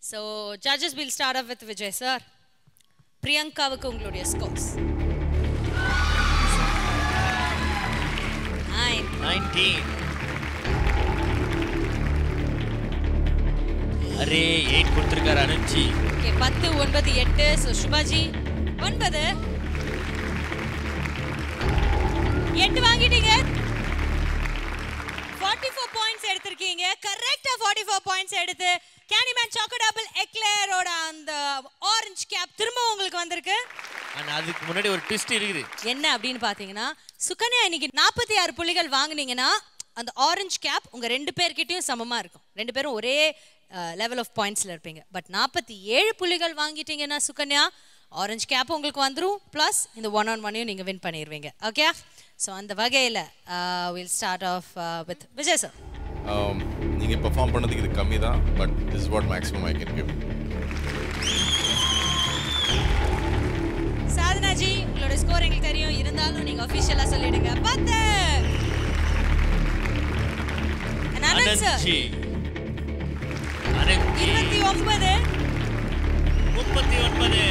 Speaker 3: so judges will start off with Vijay sir பிரியங்காவுக்கு உங்களுடைய ஸ்கோர்ஸ்
Speaker 4: 19. அரே 8 கொடுத்திருக்காரு அனுஜி.
Speaker 3: ஓகே 10 9 8. சோ சுபாஜி 9 8 வாங்கிட்டீங்க. 44 பாயிண்ட்ஸ் எடுத்திருக்கீங்க. கரெக்ட்டா 44 பாயிண்ட்ஸ் எடுத்து கேண்டிமேன் சாக்கோ டபுள் எக்லேரோட அந்த ஆரஞ்சு கேப் திரும்ப உங்களுக்கு வந்திருக்கு.
Speaker 4: ஆனா அதுக்கு முன்னாடி ஒரு ட்விஸ்ட் இருக்குது.
Speaker 3: என்ன அப்படின்னு பாத்தீங்கன்னா சுகன்யா இன்னைக்கு 46 புள்ளிகள் வாங்குனீங்கன்னா அந்த ஆரஞ்சு கேப் உங்க ரெண்டு பேர்கிட்டயும் சமமா இருக்கும். ரெண்டு பேரும் ஒரே லெவல் ஆஃப் பாயிண்ட்ஸ்ல இருப்பீங்க. பட் 47 புள்ளிகள் வாங்கிட்டீங்கன்னா சுகன்யா ஆரஞ்சு கேப் உங்களுக்கு வந்துரும். பிளஸ் இந்த 1-on-1 நீங்க வின் பண்ணிடுவீங்க. ஓகே, ஸோ அந்த வகையில் will start off with Vijay sir.
Speaker 9: நீங்க பெர்ஃபார்ம் பண்ணதுக்கு இது கம்மி தான், but this is what maximum I can give.
Speaker 3: Sadhanaji உங்களோட ஸ்கோர் எங்களுக்கு தெரியும், இருந்தாலும் நீங்க ஆபீஷியலா சொல்லிடுங்க. 10. அனந்த் சார் 29.
Speaker 4: 39.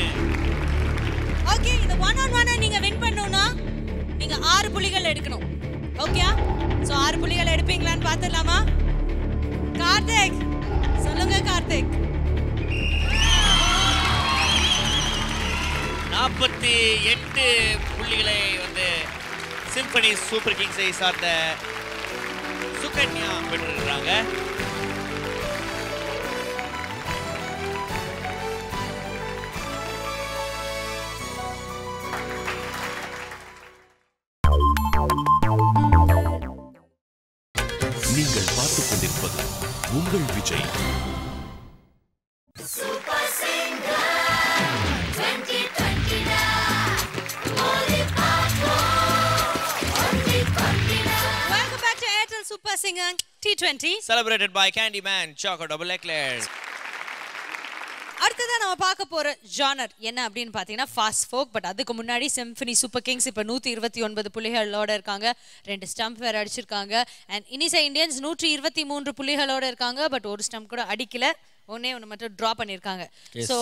Speaker 3: ஓகே, இந்த 1-on-1 நீங்க வின் பண்ணனும்னா நீங்க 6 புள்ளிகள் எடுக்கணும். ஓகே, சோ 6 புள்ளிகள் எடுப்பீங்களான்னு பார்த்துடலாமா? கார்த்திக் சொல்லுங்க. கார்த்திக்
Speaker 4: 48 புள்ளிகளை வந்து சிம்பனி சூப்பர் கிங்ஸை சார்ந்த சுகன்யா பெற்றிருக்கிறாங்க.
Speaker 1: நீங்கள் பார்த்துக் கொண்டிருப்பது உங்கள் Vijay.
Speaker 15: Super singer 2020
Speaker 3: Welcome back to Airtel Super Singer T20
Speaker 4: celebrated by Candyman Choco Double Eclairs.
Speaker 3: அடுத்ததான் நம்ம பார்க்க போற ஜானர் என்ன அப்படின்னு பார்த்தீங்கன்னா ஃபாஸ்ட் ஃபோக். பட் அதுக்கு முன்னாடி சிம்பனி சூப்பர் கிங்ஸ் இப்போ 129 புள்ளிகளோட இருக்காங்க. 2 ஸ்டம்ப் வேற அடிச்சிருக்காங்க. அண்ட் இனிசா இந்தியன்ஸ் 123 புள்ளிகளோட இருக்காங்க. பட் ஒரு ஸ்டம்ப் கூட அடிக்கல, ஒன்னே ஒன்று மட்டும் ட்ரா பண்ணியிருக்காங்க. So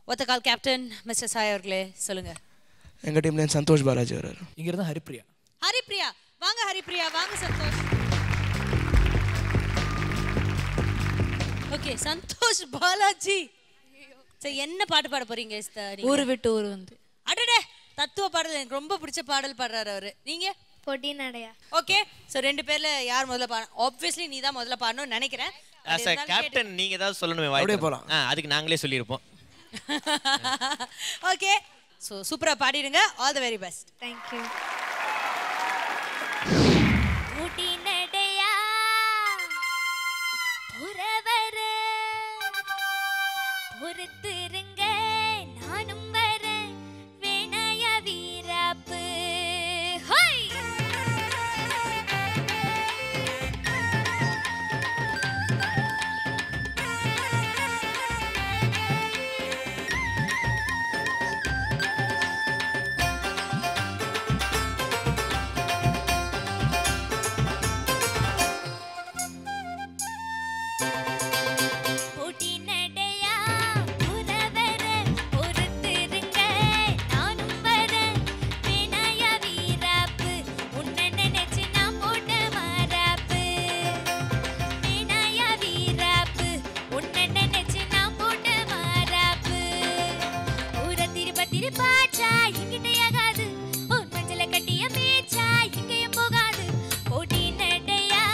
Speaker 3: Othakkal captain mister Sai அவர்களே சொல்லுங்க.
Speaker 6: எங்கள் டீம்ல சந்தோஷ் பாலாஜி வராரு.
Speaker 5: இங்கிருந்து ஹரிப்ரியா.
Speaker 3: ஹரிப்ரியா வாங்க. ஹரிப்ரியா வாங்க. சந்தோஷ். ஓகே, சந்தோஷ் பாலாஜி. சரி, என்ன பாட்டு பாட போறீங்க?
Speaker 11: ஊரு விட்டு ஊர் வந்து.
Speaker 3: அடடே, தத்துவ பாடல் எனக்கு ரொம்ப பிடிச்ச பாடல் பாடுறாரு அவரு. நீங்க
Speaker 16: பொடி நடையா.
Speaker 3: ஓகே, சோ ரெண்டு பேர்ல யார் முதல்ல பாடணும்? ஆப்வியஸ்லி நீ தான் முதல்ல பாடணும்னு நினைக்கிறேன்.
Speaker 4: as a captain நீங்க ஏதாவது சொல்லணுமே வாய்.
Speaker 6: அப்படியே போலாம்.
Speaker 4: அதுக்கு நாங்களே சொல்லிருப்போம்.
Speaker 3: ஓகே, சோ சூப்பரா பாடிடுங்க. All the very best.
Speaker 16: Thank you. பொடி நடையா புறவர பொறுத்திருங்க நானும் வரேன் வேணாய வீராப்பு. ஹை பொடி நடையா புறவர பொறுத்திருங்க நானும் வரேன் வேணாய வீராப்பு. உன்னை நினைச்சு நான் போட்ட மாறாப்பு. வேணாய வீராப்பு உன்னை நினைச்சு நான் போட்ட மாறாப்பு. ஊர திருப்பாச்சா எங்கிட்டையாகாது. உன் மஞ்சள கட்டிய மேச்சா எங்கேயும் போகாது. பொடி நடையா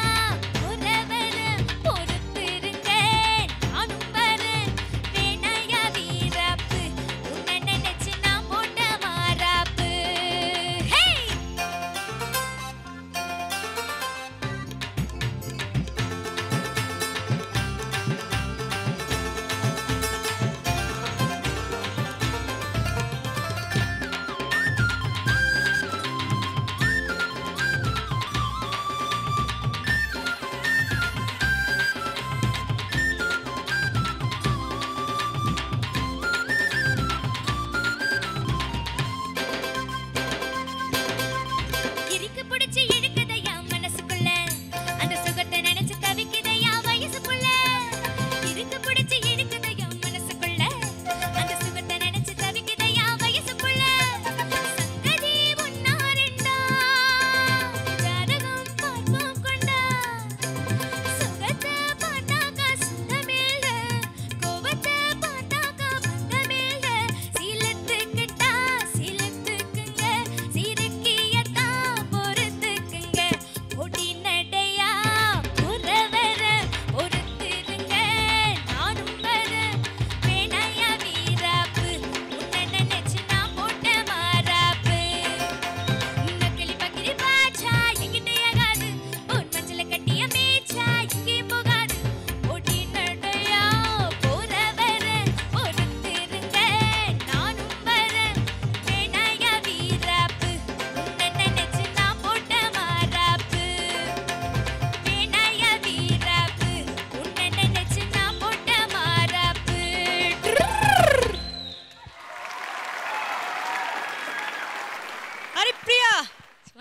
Speaker 16: புறவர பொறுத்திருங்க நானும் வரேன் வேணாய வீராப்பு. உன்னை நினைச்சு நான் போட்ட மாறாப்பு. ஹே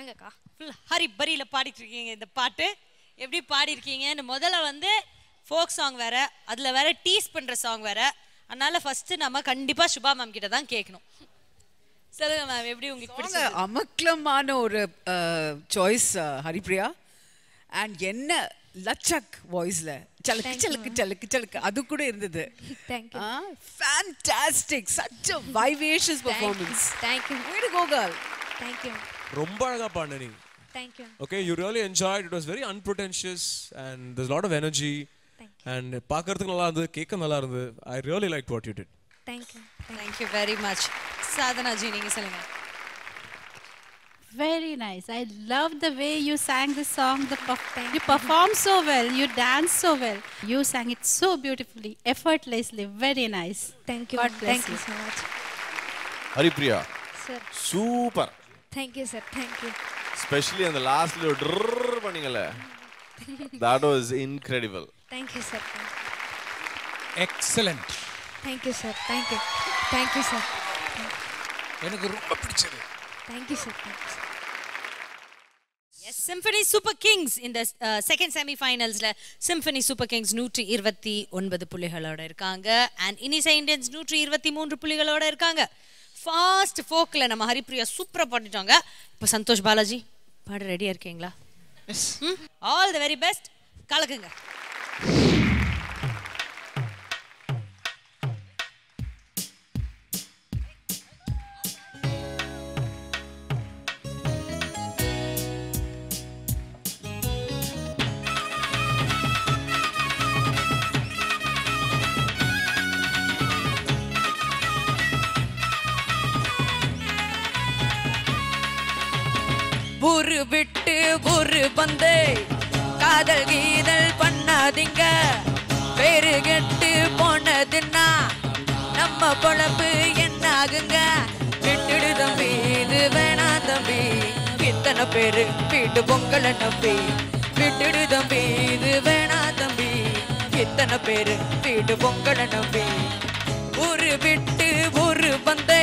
Speaker 3: வாங்கக்கா ஃபுல் ஹரி பரியில் பாடிட்டு இருக்கீங்க இந்த பாட்டு எப்படி பாடிருக்கீங்கன்னு முதல்ல வந்து ஃபோக் சாங் வேற அதுல வேற டீஸ் பண்ற சாங் வேற அதனால ஃபர்ஸ்ட் நம்ம கண்டிப்பா சுபா மேம் கிட்ட தான் கேட்கணும் சொல்லுங்க மேம் எப்படி உங்களுக்கு பிடிச்சது
Speaker 2: அமக்லமான ஒரு சாய்ஸ் ஹரிப்ரியா அண்ட் என்ன லச்சக் வாய்ஸ்ல சலக்கு சலக்கு சலக்கு சலக்கு அது கூட இருந்தது fantastic such a vivacious performance
Speaker 16: thank you
Speaker 2: way to go girl
Speaker 16: thank you
Speaker 8: ரொம்ப அழகா பாடுன நீ
Speaker 16: thank you
Speaker 8: okay you really enjoyed it was very unpretentious and there's a lot of energy and பார்க்கிறதுக்கு நல்லா இருந்தது கேட்க நல்லா இருந்தது I really liked what you did
Speaker 3: thank you very much Sadhana G நீங்க சொல்லுங்க
Speaker 7: Very nice. I love the way you sang the song. You performed so well. You danced so well. You sang it so beautifully, effortlessly. Very nice.
Speaker 16: Thank you.
Speaker 7: God bless
Speaker 16: Thank you so much.
Speaker 9: Haripriya.
Speaker 16: Sir.
Speaker 9: Super.
Speaker 16: Thank you, sir. Thank you.
Speaker 9: Especially on the last little drrrr பண்ணீங்கல. That was incredible.
Speaker 16: Thank you, sir.
Speaker 10: Excellent.
Speaker 16: Thank you, sir. Thank you. Thank you, sir.
Speaker 10: எனக்கு ரொம்ப பிடிச்சது.
Speaker 16: Thank you, sir. Thank you, sir.
Speaker 3: Yes, Symphony Super Kings in the second semi-finalsல Symphony Super Kings 129 புள்ளிகளோட இருக்காங்க and இனிசை Indians 123 புள்ளிகளோட இருக்காங்க. Fast ஃபோக்ல நம்ம ஹரிப்ரியா சூப்பரா பாடிட்டாங்க. இப்போ சந்தோஷ் பாலாஜி பாட ரெடியா இருக்கீங்களா? Yes. All the very best. கலக்குங்க.
Speaker 17: ஊரு விட்டு ஊரு வந்து காதல் கீதல் பண்ணாதீங்க பேரு கெட்டு போனதுன்னா நம்ம பொழப்பு என்ன ஆகுங்க விட்டுடு தம்பி இது வேணா தம்பி இத்தனை பேரு வீட்டு பொங்கலை நம்பி விட்டுடு தம்பி இது வேணா தம்பி இத்தனை பேரு வீட்டு பொங்கலை நம்பி ஊரு விட்டு ஊரு வந்து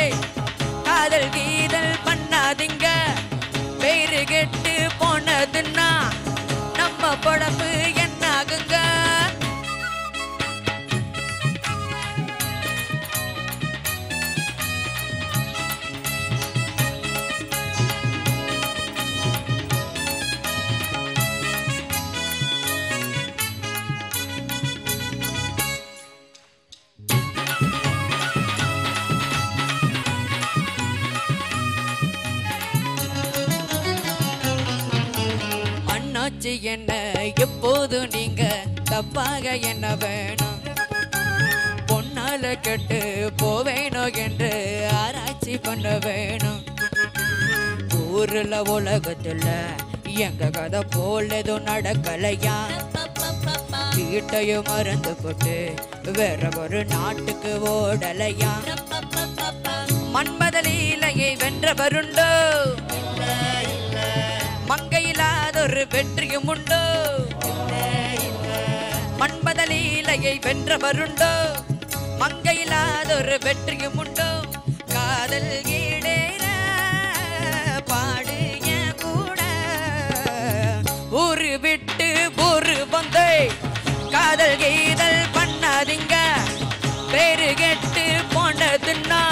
Speaker 17: காதல் கீதல் பண்ணாதீங்க பேரு கெட்டு போனதுன்னா நம்ம பொழப்பு என்ன ஆகுங்க என்ன எப்போது நீங்க தப்பாக என்ன வேணும் பொன்னால கெட்டு போவேனோ என்று ஆராய்ச்சி பண்ண வேணும் ஊர்ல உலகத்துல எங்க கதை போல் எதுவும் நடக்கலையா வீட்டையும் மறந்து போட்டு வேற ஒரு நாட்டுக்கு ஓடலையா மன்மதலீலையை வென்றவருண்டோ மங்கையிலாதொரு வெற்றியும் உண்டோ மன்மதலீலையை வென்றவருண்டோ மங்கையிலாதொரு வெற்றியும் உண்டோ காதல் ஈடேற பாடு என் கூட ஊரு விட்டு ஊரு வந்து காதல் கீதல் பண்ணாதீங்க பேரு கெட்டு போனதுன்னா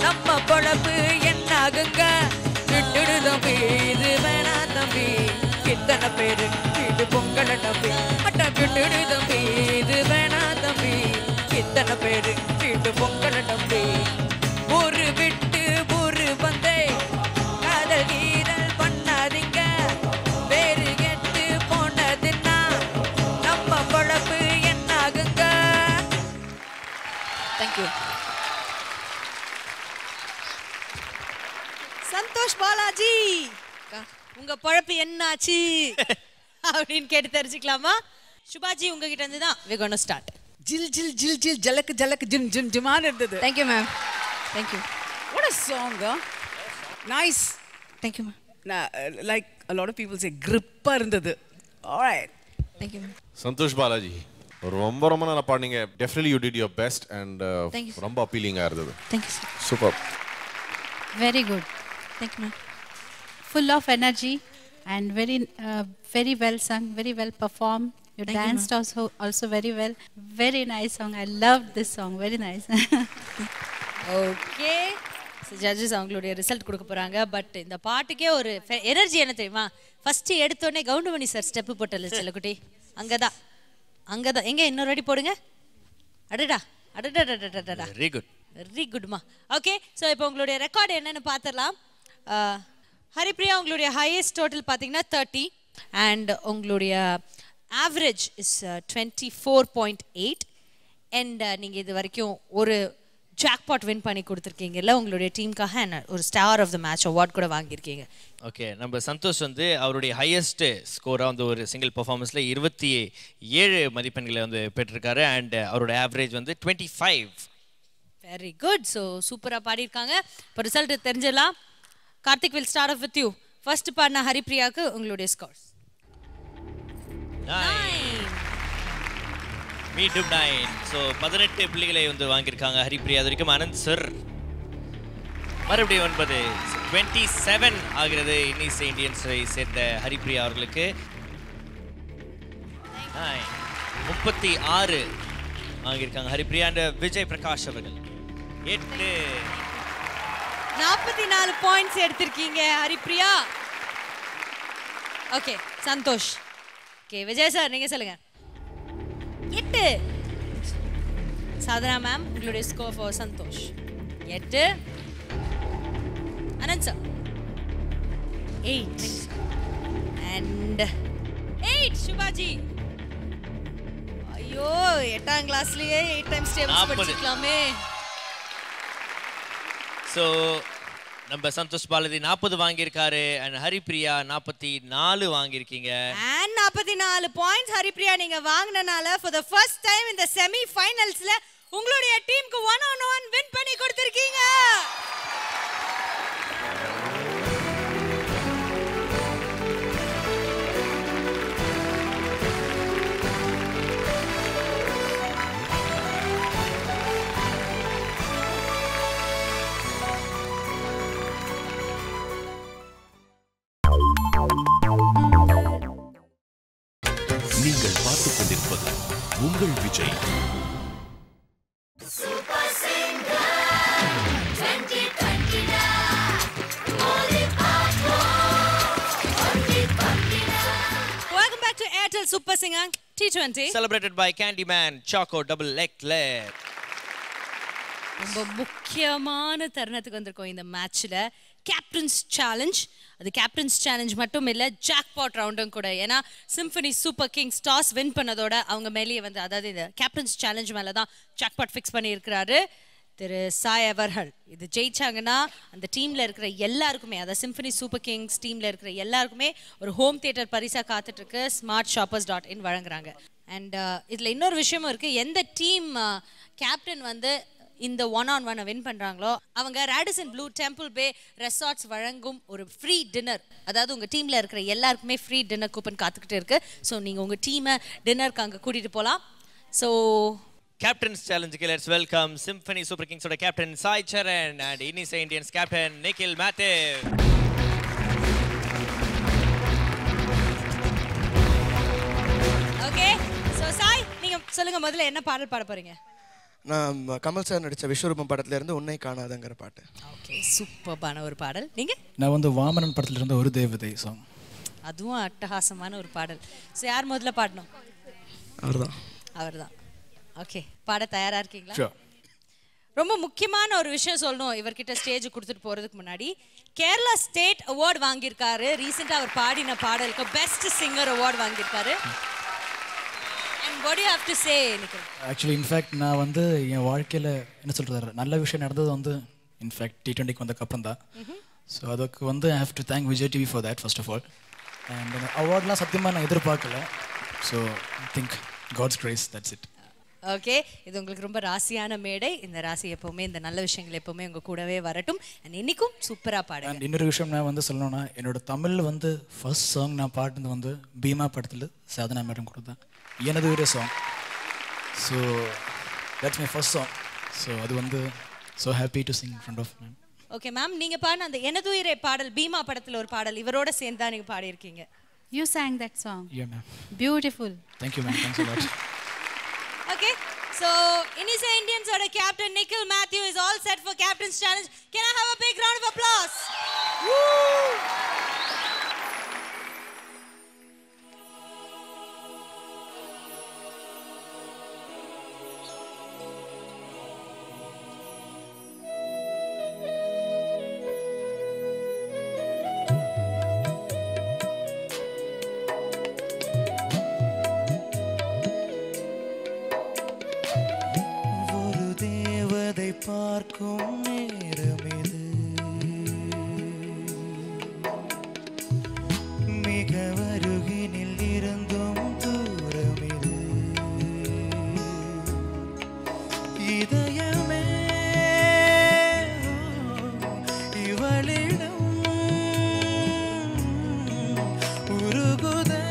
Speaker 17: நம்ம பொழப்பு என்னாகுங்க விட்டுடு தம்பி இது வேணா தம்பி இத்தனை பேரு வீட்டு பொங்கலை நம்பி அட்ட விட்டுடு தம்பி இது வேணா தம்பி இத்தனை பேரு வீட்டு பொங்கலை நம்பி ஊரு விட்டு ஊரு வந்தே காதல் கீதல் பண்ணாதீங்க பேரு கெட்டு போனதுன்னா நம்ம பொழப்பு என்னாகுங்க தேங்க்யூ
Speaker 3: சந்தோஷ் பாலாஜி உங்க பொழப்பு என்னாச்சு அப்படின்னு கேட்டு தெரிஞ்சுக்கலாமா சுபாஜி உங்ககிட்ட இருந்து தான் we going to start
Speaker 2: ஜில் ஜில் ஜில் ஜில் ஜலக்கு ஜலக்கு ஜிம் ஜிம் ஜிமான இருந்தது
Speaker 17: thank you ma'am thank you
Speaker 2: what a song nice
Speaker 17: thank you ma'am
Speaker 2: like a lot of people say grip இருந்தது all right
Speaker 17: thank you ma'am
Speaker 9: Santhosh Balaji ரொம்ப ரொம்ப நல்லா பாடுனீங்க definitely you did your best and ரொம்ப அப்பீலிங்கா இருந்தது
Speaker 17: thank you sir
Speaker 9: super
Speaker 7: very good
Speaker 17: thank you ma'am
Speaker 7: full of energy and very well sung, very well performed. You
Speaker 3: Thank you,
Speaker 7: danced also very well. Very nice song. I loved this song. Very nice.
Speaker 3: Okay judges அவங்களுடைய result கொடுக்க போறாங்க. But இந்த பாட்டுக்கே ஒரு energy என்ன தெரியுமா? First எடுத்தோடனே Goundamani sir step போட்டல செல்லக்குட்டி. அங்கதான் எங்க இன்னொரு வாட்டி போடுங்க. அடடா
Speaker 4: வெரி குட்
Speaker 3: வெரி குட்மா. ஓகே ஸோ இப்போ உங்களுடைய ரெக்கார்டு என்னன்னு பார்த்துடலாம். ஹரிப்ரியா உங்களுடைய ஹையஸ்ட் டோட்டல் பார்த்தீங்கன்னா 30 அண்ட் உங்களுடைய ஆவரேஜ் இஸ் 24.8 அண்ட் நீங்கள் இது வரைக்கும் ஒரு ஜாக்பாட் வின் பண்ணி கொடுத்துருக்கீங்கல்ல உங்களுடைய டீமுக்காக ஒரு star of the match award கூட வாங்கியிருக்கீங்க.
Speaker 4: ஓகே நம்ம சந்தோஷ் வந்து அவருடைய ஹையஸ்ட் ஸ்கோராக வந்து ஒரு சிங்கிள் பர்ஃபார்மன்ஸில் 27 மதிப்பெண்களை வந்து பெற்றிருக்காரு அண்ட் அவரோட ஆவரேஜ் வந்து 25.
Speaker 3: Very good. ஸோ சூப்பராக பாடியிருக்காங்க. இப்போ ரிசல்ட் தெரிஞ்சிடலாம். Karthik will start off with you. First பாடின ஹரிப்ரியாவுக்கு உங்களுடைய ஸ்கோர்ஸ் 9.
Speaker 4: மீண்டும் 9. ஸோ 18 புள்ளிகளை வந்து வாங்கியிருக்காங்க ஹரிப்ரியா. அது வரைக்கும் அனந்த் சார் மறுபடியும் 9. 27 ஆகிறது இன்னிசை இந்தியன்ஸை சேர்ந்த ஹரிப்ரியா அவர்களுக்கு. 36 வாங்கியிருக்காங்க ஹரிப்ரியா அண்ட் விஜய் பிரகாஷ் அவர்கள் 8.
Speaker 3: 44 பாயிண்ட்ஸ் எடுத்திருக்கீங்க Haripriya. Okay Santhosh. Okay Vijay sir நீங்க சொல்லுங்க. 8. சாதனா மேம் உங்களுடைய score for Santhosh 8. Anand sir 8 and 8 சுபாஜி. ஐயோ 8ஆம் கிளாஸ்லயே 8 டைம்ஸ் டேபிள்ஸ் படிச்சிக்கலாமே.
Speaker 4: ஸோ நம்ம சந்தோஷ் பாலதி 40 வாங்கியிருக்காரு அண்ட் ஹரிப்ரியா 44 வாங்கியிருக்கீங்க.
Speaker 3: அண்ட் 44 பாயிண்ட்ஸ் ஹரிப்ரியா நீங்க வாங்குனனால for the first time in the semi finalsல உங்களுடைய டீமுக்கு 1-on-1 வின் பண்ணி கொடுத்திருக்கீங்க.
Speaker 1: நீங்கள் பார்த்துக் கொண்டிருப்பது உங்கள் Vijay.
Speaker 3: Welcome back to Airtel Super Singer T20.
Speaker 4: Celebrated by Candyman Choco Double Eclair.
Speaker 3: ரொம்ப முக்கியமான தருணத்துக்கு வந்திருக்கோம் இந்த மேட்ச்ல. Captains challenge. அது கேப்டன்ஸ் சேலஞ்ச் மட்டும் இல்லை ஜாக்பாட் ரவுண்டும் கூட. ஏன்னா Symphony Super Kings toss win பண்ணதோட அவங்க மேலேயே வந்து அதாவது இந்த கேப்டன்ஸ் சேலஞ்ச் மேலே தான் ஜாக்பாட் ஃபிக்ஸ் பண்ணியிருக்கிறாரு திரு சாய் அவர்கள். இது ஜெயிச்சாங்கன்னா அந்த டீமில் இருக்கிற எல்லாருக்குமே அதாவது சிம்பனி சூப்பர் கிங்ஸ் டீமில் இருக்கிற எல்லாருக்குமே ஒரு ஹோம் தியேட்டர் பரிசாக காத்துட்ருக்கு smartshoppers.in வழங்குறாங்க. அண்ட் இதில் இன்னொரு விஷயமும் இருக்குது. எந்த டீம் கேப்டன் வந்து இந்த 1-on-1 வின் பண்ணுறாங்களோ அவங்க ரேடிசன் ப்ளூ டெம்பிள் பே ரெசார்ட்ஸ் வழங்கும் ஒரு ஃப்ரீ டின்னர், அதாவது உங்கள் டீமில் இருக்கிற எல்லாருக்குமே ஃப்ரீ டின்னர் கூப்பன் காத்துக்கிட்டு இருக்கு. ஸோ நீங்கள் உங்கள் டீமை டின்னருக்கு அங்கே கூட்டிகிட்டு போகலாம். ஸோ
Speaker 4: கேப்டன்ஸ் சேலஞ்சுக்கு லெட்ஸ் வெல்கம் சிம்பனி சூப்பர் கிங்ஸோட captain Sai Charan and Innisai Indians captain Nikhil Mathew.
Speaker 3: Okay so Sai நீங்கள் சொல்லுங்கள் முதல்ல என்ன பாடல் பாட போகிறீங்க?
Speaker 6: நான் கமல் சார் நடித்த விஸ்வரூபம் படத்துலேருந்து உன்னை காணாதங்கிற பாட்டு.
Speaker 3: ஓகே சூப்பர்பான ஒரு பாடல். நீங்கள்?
Speaker 5: நான் வந்து வாமனன் படத்துலேருந்து ஒரு தேவதை சாங்.
Speaker 3: அதுவும் அட்டகாசமான ஒரு பாடல். ஸோ யார் முதல்ல பாடணும்? அவர்தான். ஓகே பாட தயாராக இருக்கீங்களா? ரொம்ப முக்கியமான ஒரு விஷயம் சொல்லணும் இவர்கிட்ட ஸ்டேஜ் கொடுத்துட்டு போகிறதுக்கு முன்னாடி. கேரளா ஸ்டேட் அவார்டு வாங்கியிருக்காரு. ரீசெண்டாக அவர் பாடின பாடலுக்கு பெஸ்ட் சிங்கர் அவார்டு வாங்கியிருக்காரு. What do you have to say, Nikhil?
Speaker 5: Actually, in fact, நான் வந்து என் வாழ்க்கையில் என்ன சொல்கிறது நல்ல விஷயம் நடந்தது வந்து இன்ஃபேக்ட் T20க்கு வந்ததுக்கு அப்புறம் தான். ஸோ அதுக்கு வந்து I have to thank Vijay TV for that first of all. And அந்த அவார்ட்லாம் சத்தியமாக நான் எதிர்பார்க்கல. So I think God's grace, that's it.
Speaker 3: Okay இது உங்களுக்கு ரொம்ப ராசியான மேடை. இந்த ராசி எப்போவுமே இந்த நல்ல விஷயங்கள் எப்போவுமே உங்கள் கூடவே வரட்டும். அண்ட் இன்னைக்கும் சூப்பராக பாடுங்க.
Speaker 5: அண்ட் இன்னொரு விஷயம் நான் வந்து சொல்லணும்னா என்னோட தமிழ் வந்து ஃபர்ஸ்ட் சாங் நான் பாடினது வந்து பீமா படத்தில் சாதனா மேடம் கொடுத்தேன். எனது ஒரு song. So that's my first song. So அது வந்து so happy to sing in front of ma'am.
Speaker 3: Okay ma'am, நீங்க பாடின அந்த எனதுயிரே பாடல் பீமா படத்துல ஒரு பாடல் இவரோட சேர்ந்து தான் நீங்க பாடி இருக்கீங்க.
Speaker 7: You sang that song.
Speaker 5: Yeah, ma'am.
Speaker 7: Beautiful.
Speaker 5: Thank you, ma'am. Thanks a lot.
Speaker 3: Okay, so Inisa Indians oda captain Nikhil Matthew is all set for captain's challenge. Can I have a big round of applause? Woo!
Speaker 18: பார்க்கும் நேரம் இது மிக அருகினில் இருந்தும் தூரம் இது இதயமே இவளிடம் உருகுதே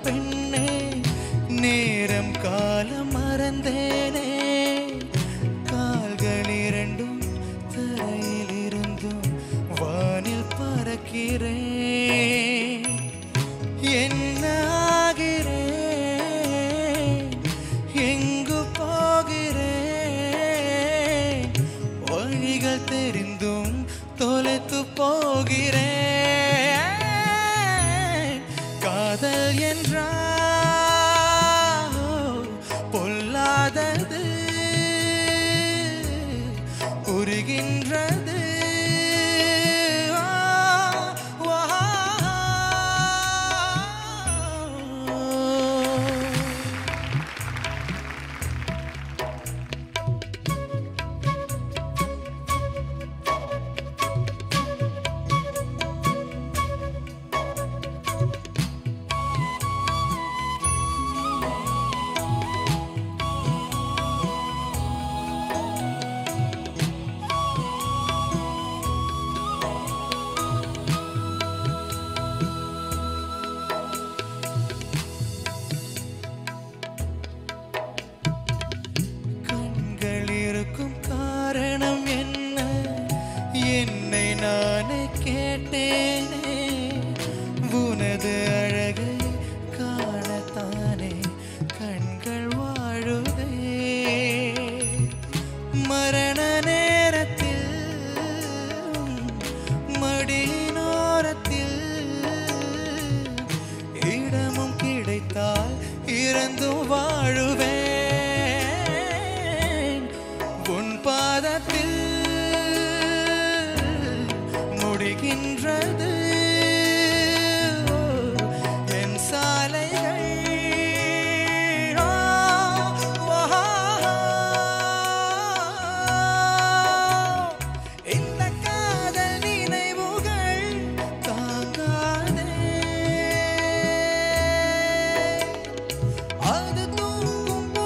Speaker 18: பெண்ணே நேரம் காலம் மறந்தேனே கால்கள் இரண்டும் தரையில் இருந்தும் வானில் பறக்கிறேன் என்ன ஆகிறேன் எங்கு போகிறேன் வழிகள் தெரிந்தும் தொலைத்து போகிறேன் காதல் என்றால் பொல்லாதது உருகின்றது காரணம் என்ன என்னை நானே கேட்டேனே உனது அழகை காணத்தானே கண்கள் வாழுதே மரண நேரத்தில் மடியினோரத்தில் இடமும் கிடைத்தால் இறந்தும் வாழுவேன் பாதத்தில் முடிகின்றது என் சாலைகள் இந்த காதல் நினைவுகள் தாங்காதே அது தூங்கும்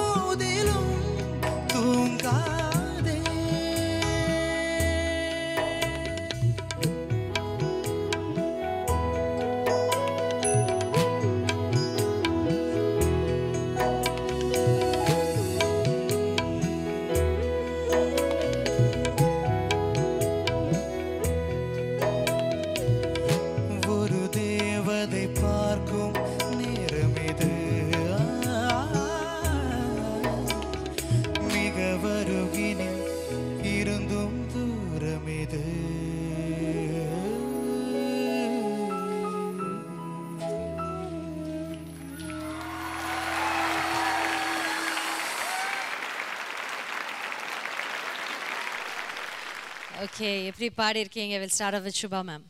Speaker 3: ஓகே எப்படி பாடி இருக்கீங்க? We'll start off with Shubha ma'am.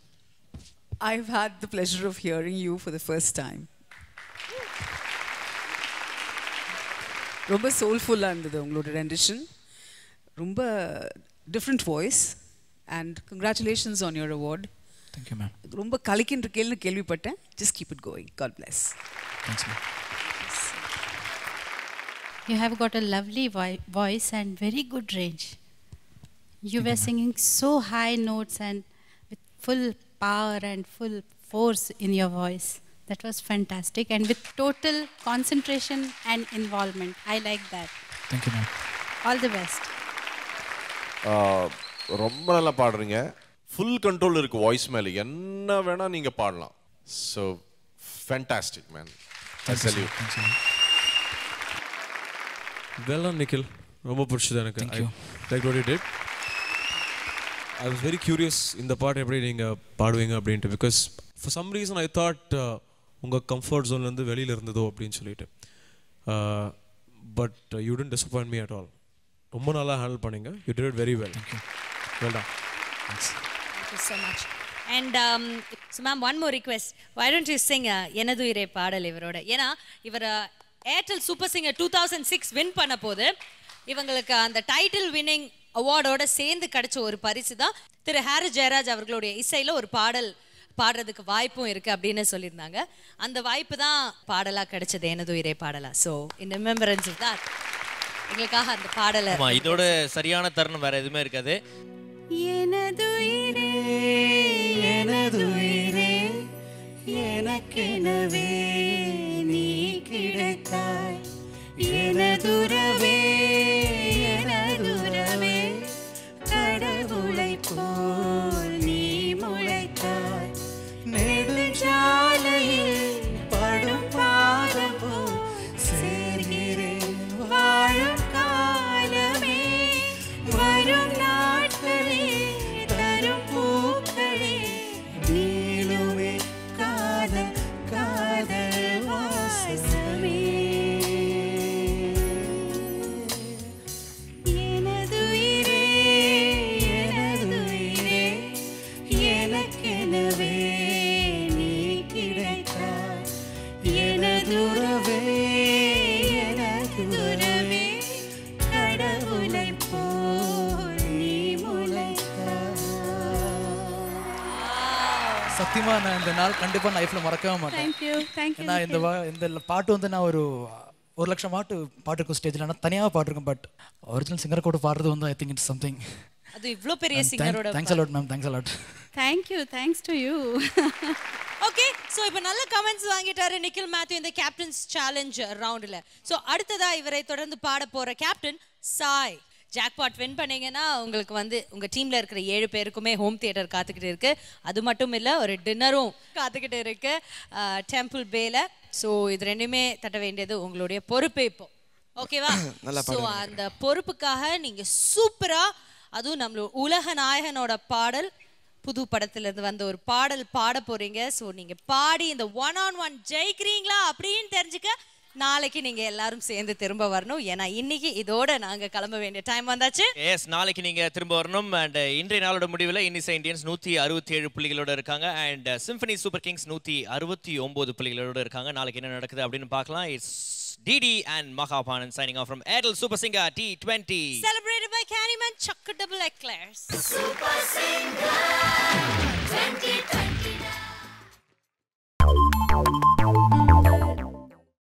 Speaker 2: I've had the pleasure of hearing you for the first time. ரொம்ப soulful-ஆ இருந்தது உங்களோட rendition. ரொம்ப different voice and congratulations on your award.
Speaker 5: Thank you ma'am.
Speaker 2: ரொம்ப கலக்கின்ற கேள்விப்பட்டேன். Just keep it going. God bless.
Speaker 5: Thanks ma'am.
Speaker 7: You have got a lovely voice and very good range. You were singing so high notes and with full power and full force in your voice. That was fantastic and with total concentration and involvement. I like that.
Speaker 5: Thank you ma'am.
Speaker 7: All the best.
Speaker 9: ரொம்ப நல்லா பாடுறீங்க. Full control இருக்கு voice மேல. என்ன வேணா நீங்க பாடலாம். So fantastic man. I salute.
Speaker 5: Thank you.
Speaker 8: Well done, Nikhil. ரொம்ப பிடிச்சது எனக்கு.
Speaker 5: Thank you.
Speaker 8: Like what you did. I was very curious இந்த பாட்டு எப்படி நீங்க பாடுவீங்க அப்படின்ட்டு because for some reason I thought உங்க கம்ஃபர்ட் ஜோன்ல இருந்து வெளியில இருந்ததோ அப்படின்னு சொல்லிட்டு. But you didn't disappoint me at all. ரொம்ப நல்லா ஹேண்டில் பண்ணீங்க. You did it very well.
Speaker 5: Thank you.
Speaker 8: Well done.
Speaker 5: Thanks.
Speaker 3: Thank you so much. And so ma'am, one more request. Why don't you sing எனதுயிரே பாடல் இவரோட? ஏன்னா இவர் Airtel super singer 2006 win பண்ண போது இவங்களுக்கு அந்த டைட்டில் வின்னிங் அவார்டோட சேர்ந்து கிடைச்ச ஒரு பரிசு தான் திரு ஹாரிஸ் ஜெயராஜ் அவர்களுடைய இசையில் ஒரு பாடல் பாடுறதுக்கு வாய்ப்பும் இருக்குது அப்படின்னு சொல்லியிருந்தாங்க. அந்த வாய்ப்பு தான் பாடலாக கிடைச்சது எனதுயிரே பாடலா. So in remembrance of that எங்களுக்காக அந்த பாடலை
Speaker 4: இதோட சரியான தருணம் வேற எதுவுமே இருக்காது.
Speaker 7: எனதுயிரே எனதுயிரே எனக்கெனவே நீ கிடைத்தாய் எனதுறவே எனதுறவே கடவுளை போல் நீ முளைத்தாய்
Speaker 18: நெடுஞ்சாலையில் படும் பாதம் போல் சேர்கிறேன் வாழும் காலமே வரும் நாட்களே தரும் பூக்களே நீளுமே காதல் காதல் வாசமே எனதுயிரே எனதுயிரே எனக்கெனவே நீ கிடைத்தாய் எனதுறவே எனதுறவே கடவுளை போல் நீ முளைத்தாய்.
Speaker 5: சத்தியமா நான் இந்த நாள் கண்டிப்பா லைஃப்ல மறக்கவே மாட்டேன்.
Speaker 7: Thank you. Thank you.
Speaker 5: ஏன்னா இந்த பாட்டு வந்து நான் ஒரு 1,00,000 பாட்டுக்கும் ஸ்டேஜில் ஆனால் தனியாக பாட்டிருக்கேன். பட் ஒரிஜினல் சிங்கர் கூட பாடுறது வந்து ஐ திங்க் இட்ஸ் சம்திங்.
Speaker 3: அது இவ்ளோ பெரிய சிங்கரோட
Speaker 5: thanks a lot ma'am. Thanks a lot.
Speaker 7: Thank you. Thanks to you.
Speaker 3: Okay so இப்போ நல்ல கமெண்ட்ஸ் வாங்கிட்டாரு நிக்கில் மேத்யூ இந்த கேப்டன்ஸ் சேலஞ்ச் ரவுண்டில். ஸோ அடுத்ததா இவரை தொடர்ந்து பாட போகிற கேப்டன் சாய். ஜாக்பாட் வின் பண்ணீங்கன்னா உங்களுக்கு வந்து உங்கள் டீமில் இருக்கிற 7 பேருக்குமே ஹோம் தியேட்டர் காத்துக்கிட்டு இருக்கு. அது மட்டும் இல்லை ஒரு டின்னரும் காத்துக்கிட்டு இருக்கு டெம்பிள் பேல. ஸோ இது ரெண்டுமே தட்ட வேண்டியது உங்களுடைய பொறுப்பு இப்போ. ஓகேவா? ஸோ அந்த பொறுப்புக்காக நீங்கள் சூப்பராக அதுவும் நம்மளோட உலக நாயகனோட பாடல் புது படத்திலிருந்து வந்த ஒரு பாடல் பாட போறீங்க. ஸோ நீங்கள் பாடி இந்த 1-on-1 ஜெயிக்கிறீங்களா அப்படின்னு தெரிஞ்சுக்க நாளைக்கு நீங்க எல்லாரும் சேர்ந்து திரும்ப வரணும். ஏன்னா இன்னைக்கு இதோட நாங்க கிளம்ப வேண்டிய டைம் வந்தாச்சு.
Speaker 4: எஸ் நாளைக்கு நீங்க திரும்ப வரணும். அண்ட் இன்றைய நாளோட முடிவில் இன்னிசை இந்தியன்ஸ் 167 புள்ளிகளோட இருக்காங்க. அண்ட் சிம்பனி சூப்பர் கிங்ஸ் 169 புள்ளிகளோட இருக்காங்க. நாளைக்கு என்ன நடக்குது அப்படின்னு பார்க்கலாம். இட்ஸ் டிடி அண்ட் மகாபானன் signing off from Airtel super singer T20
Speaker 3: celebrated by Candyman Chocolate Double Eclairs.
Speaker 15: Super Singer 2020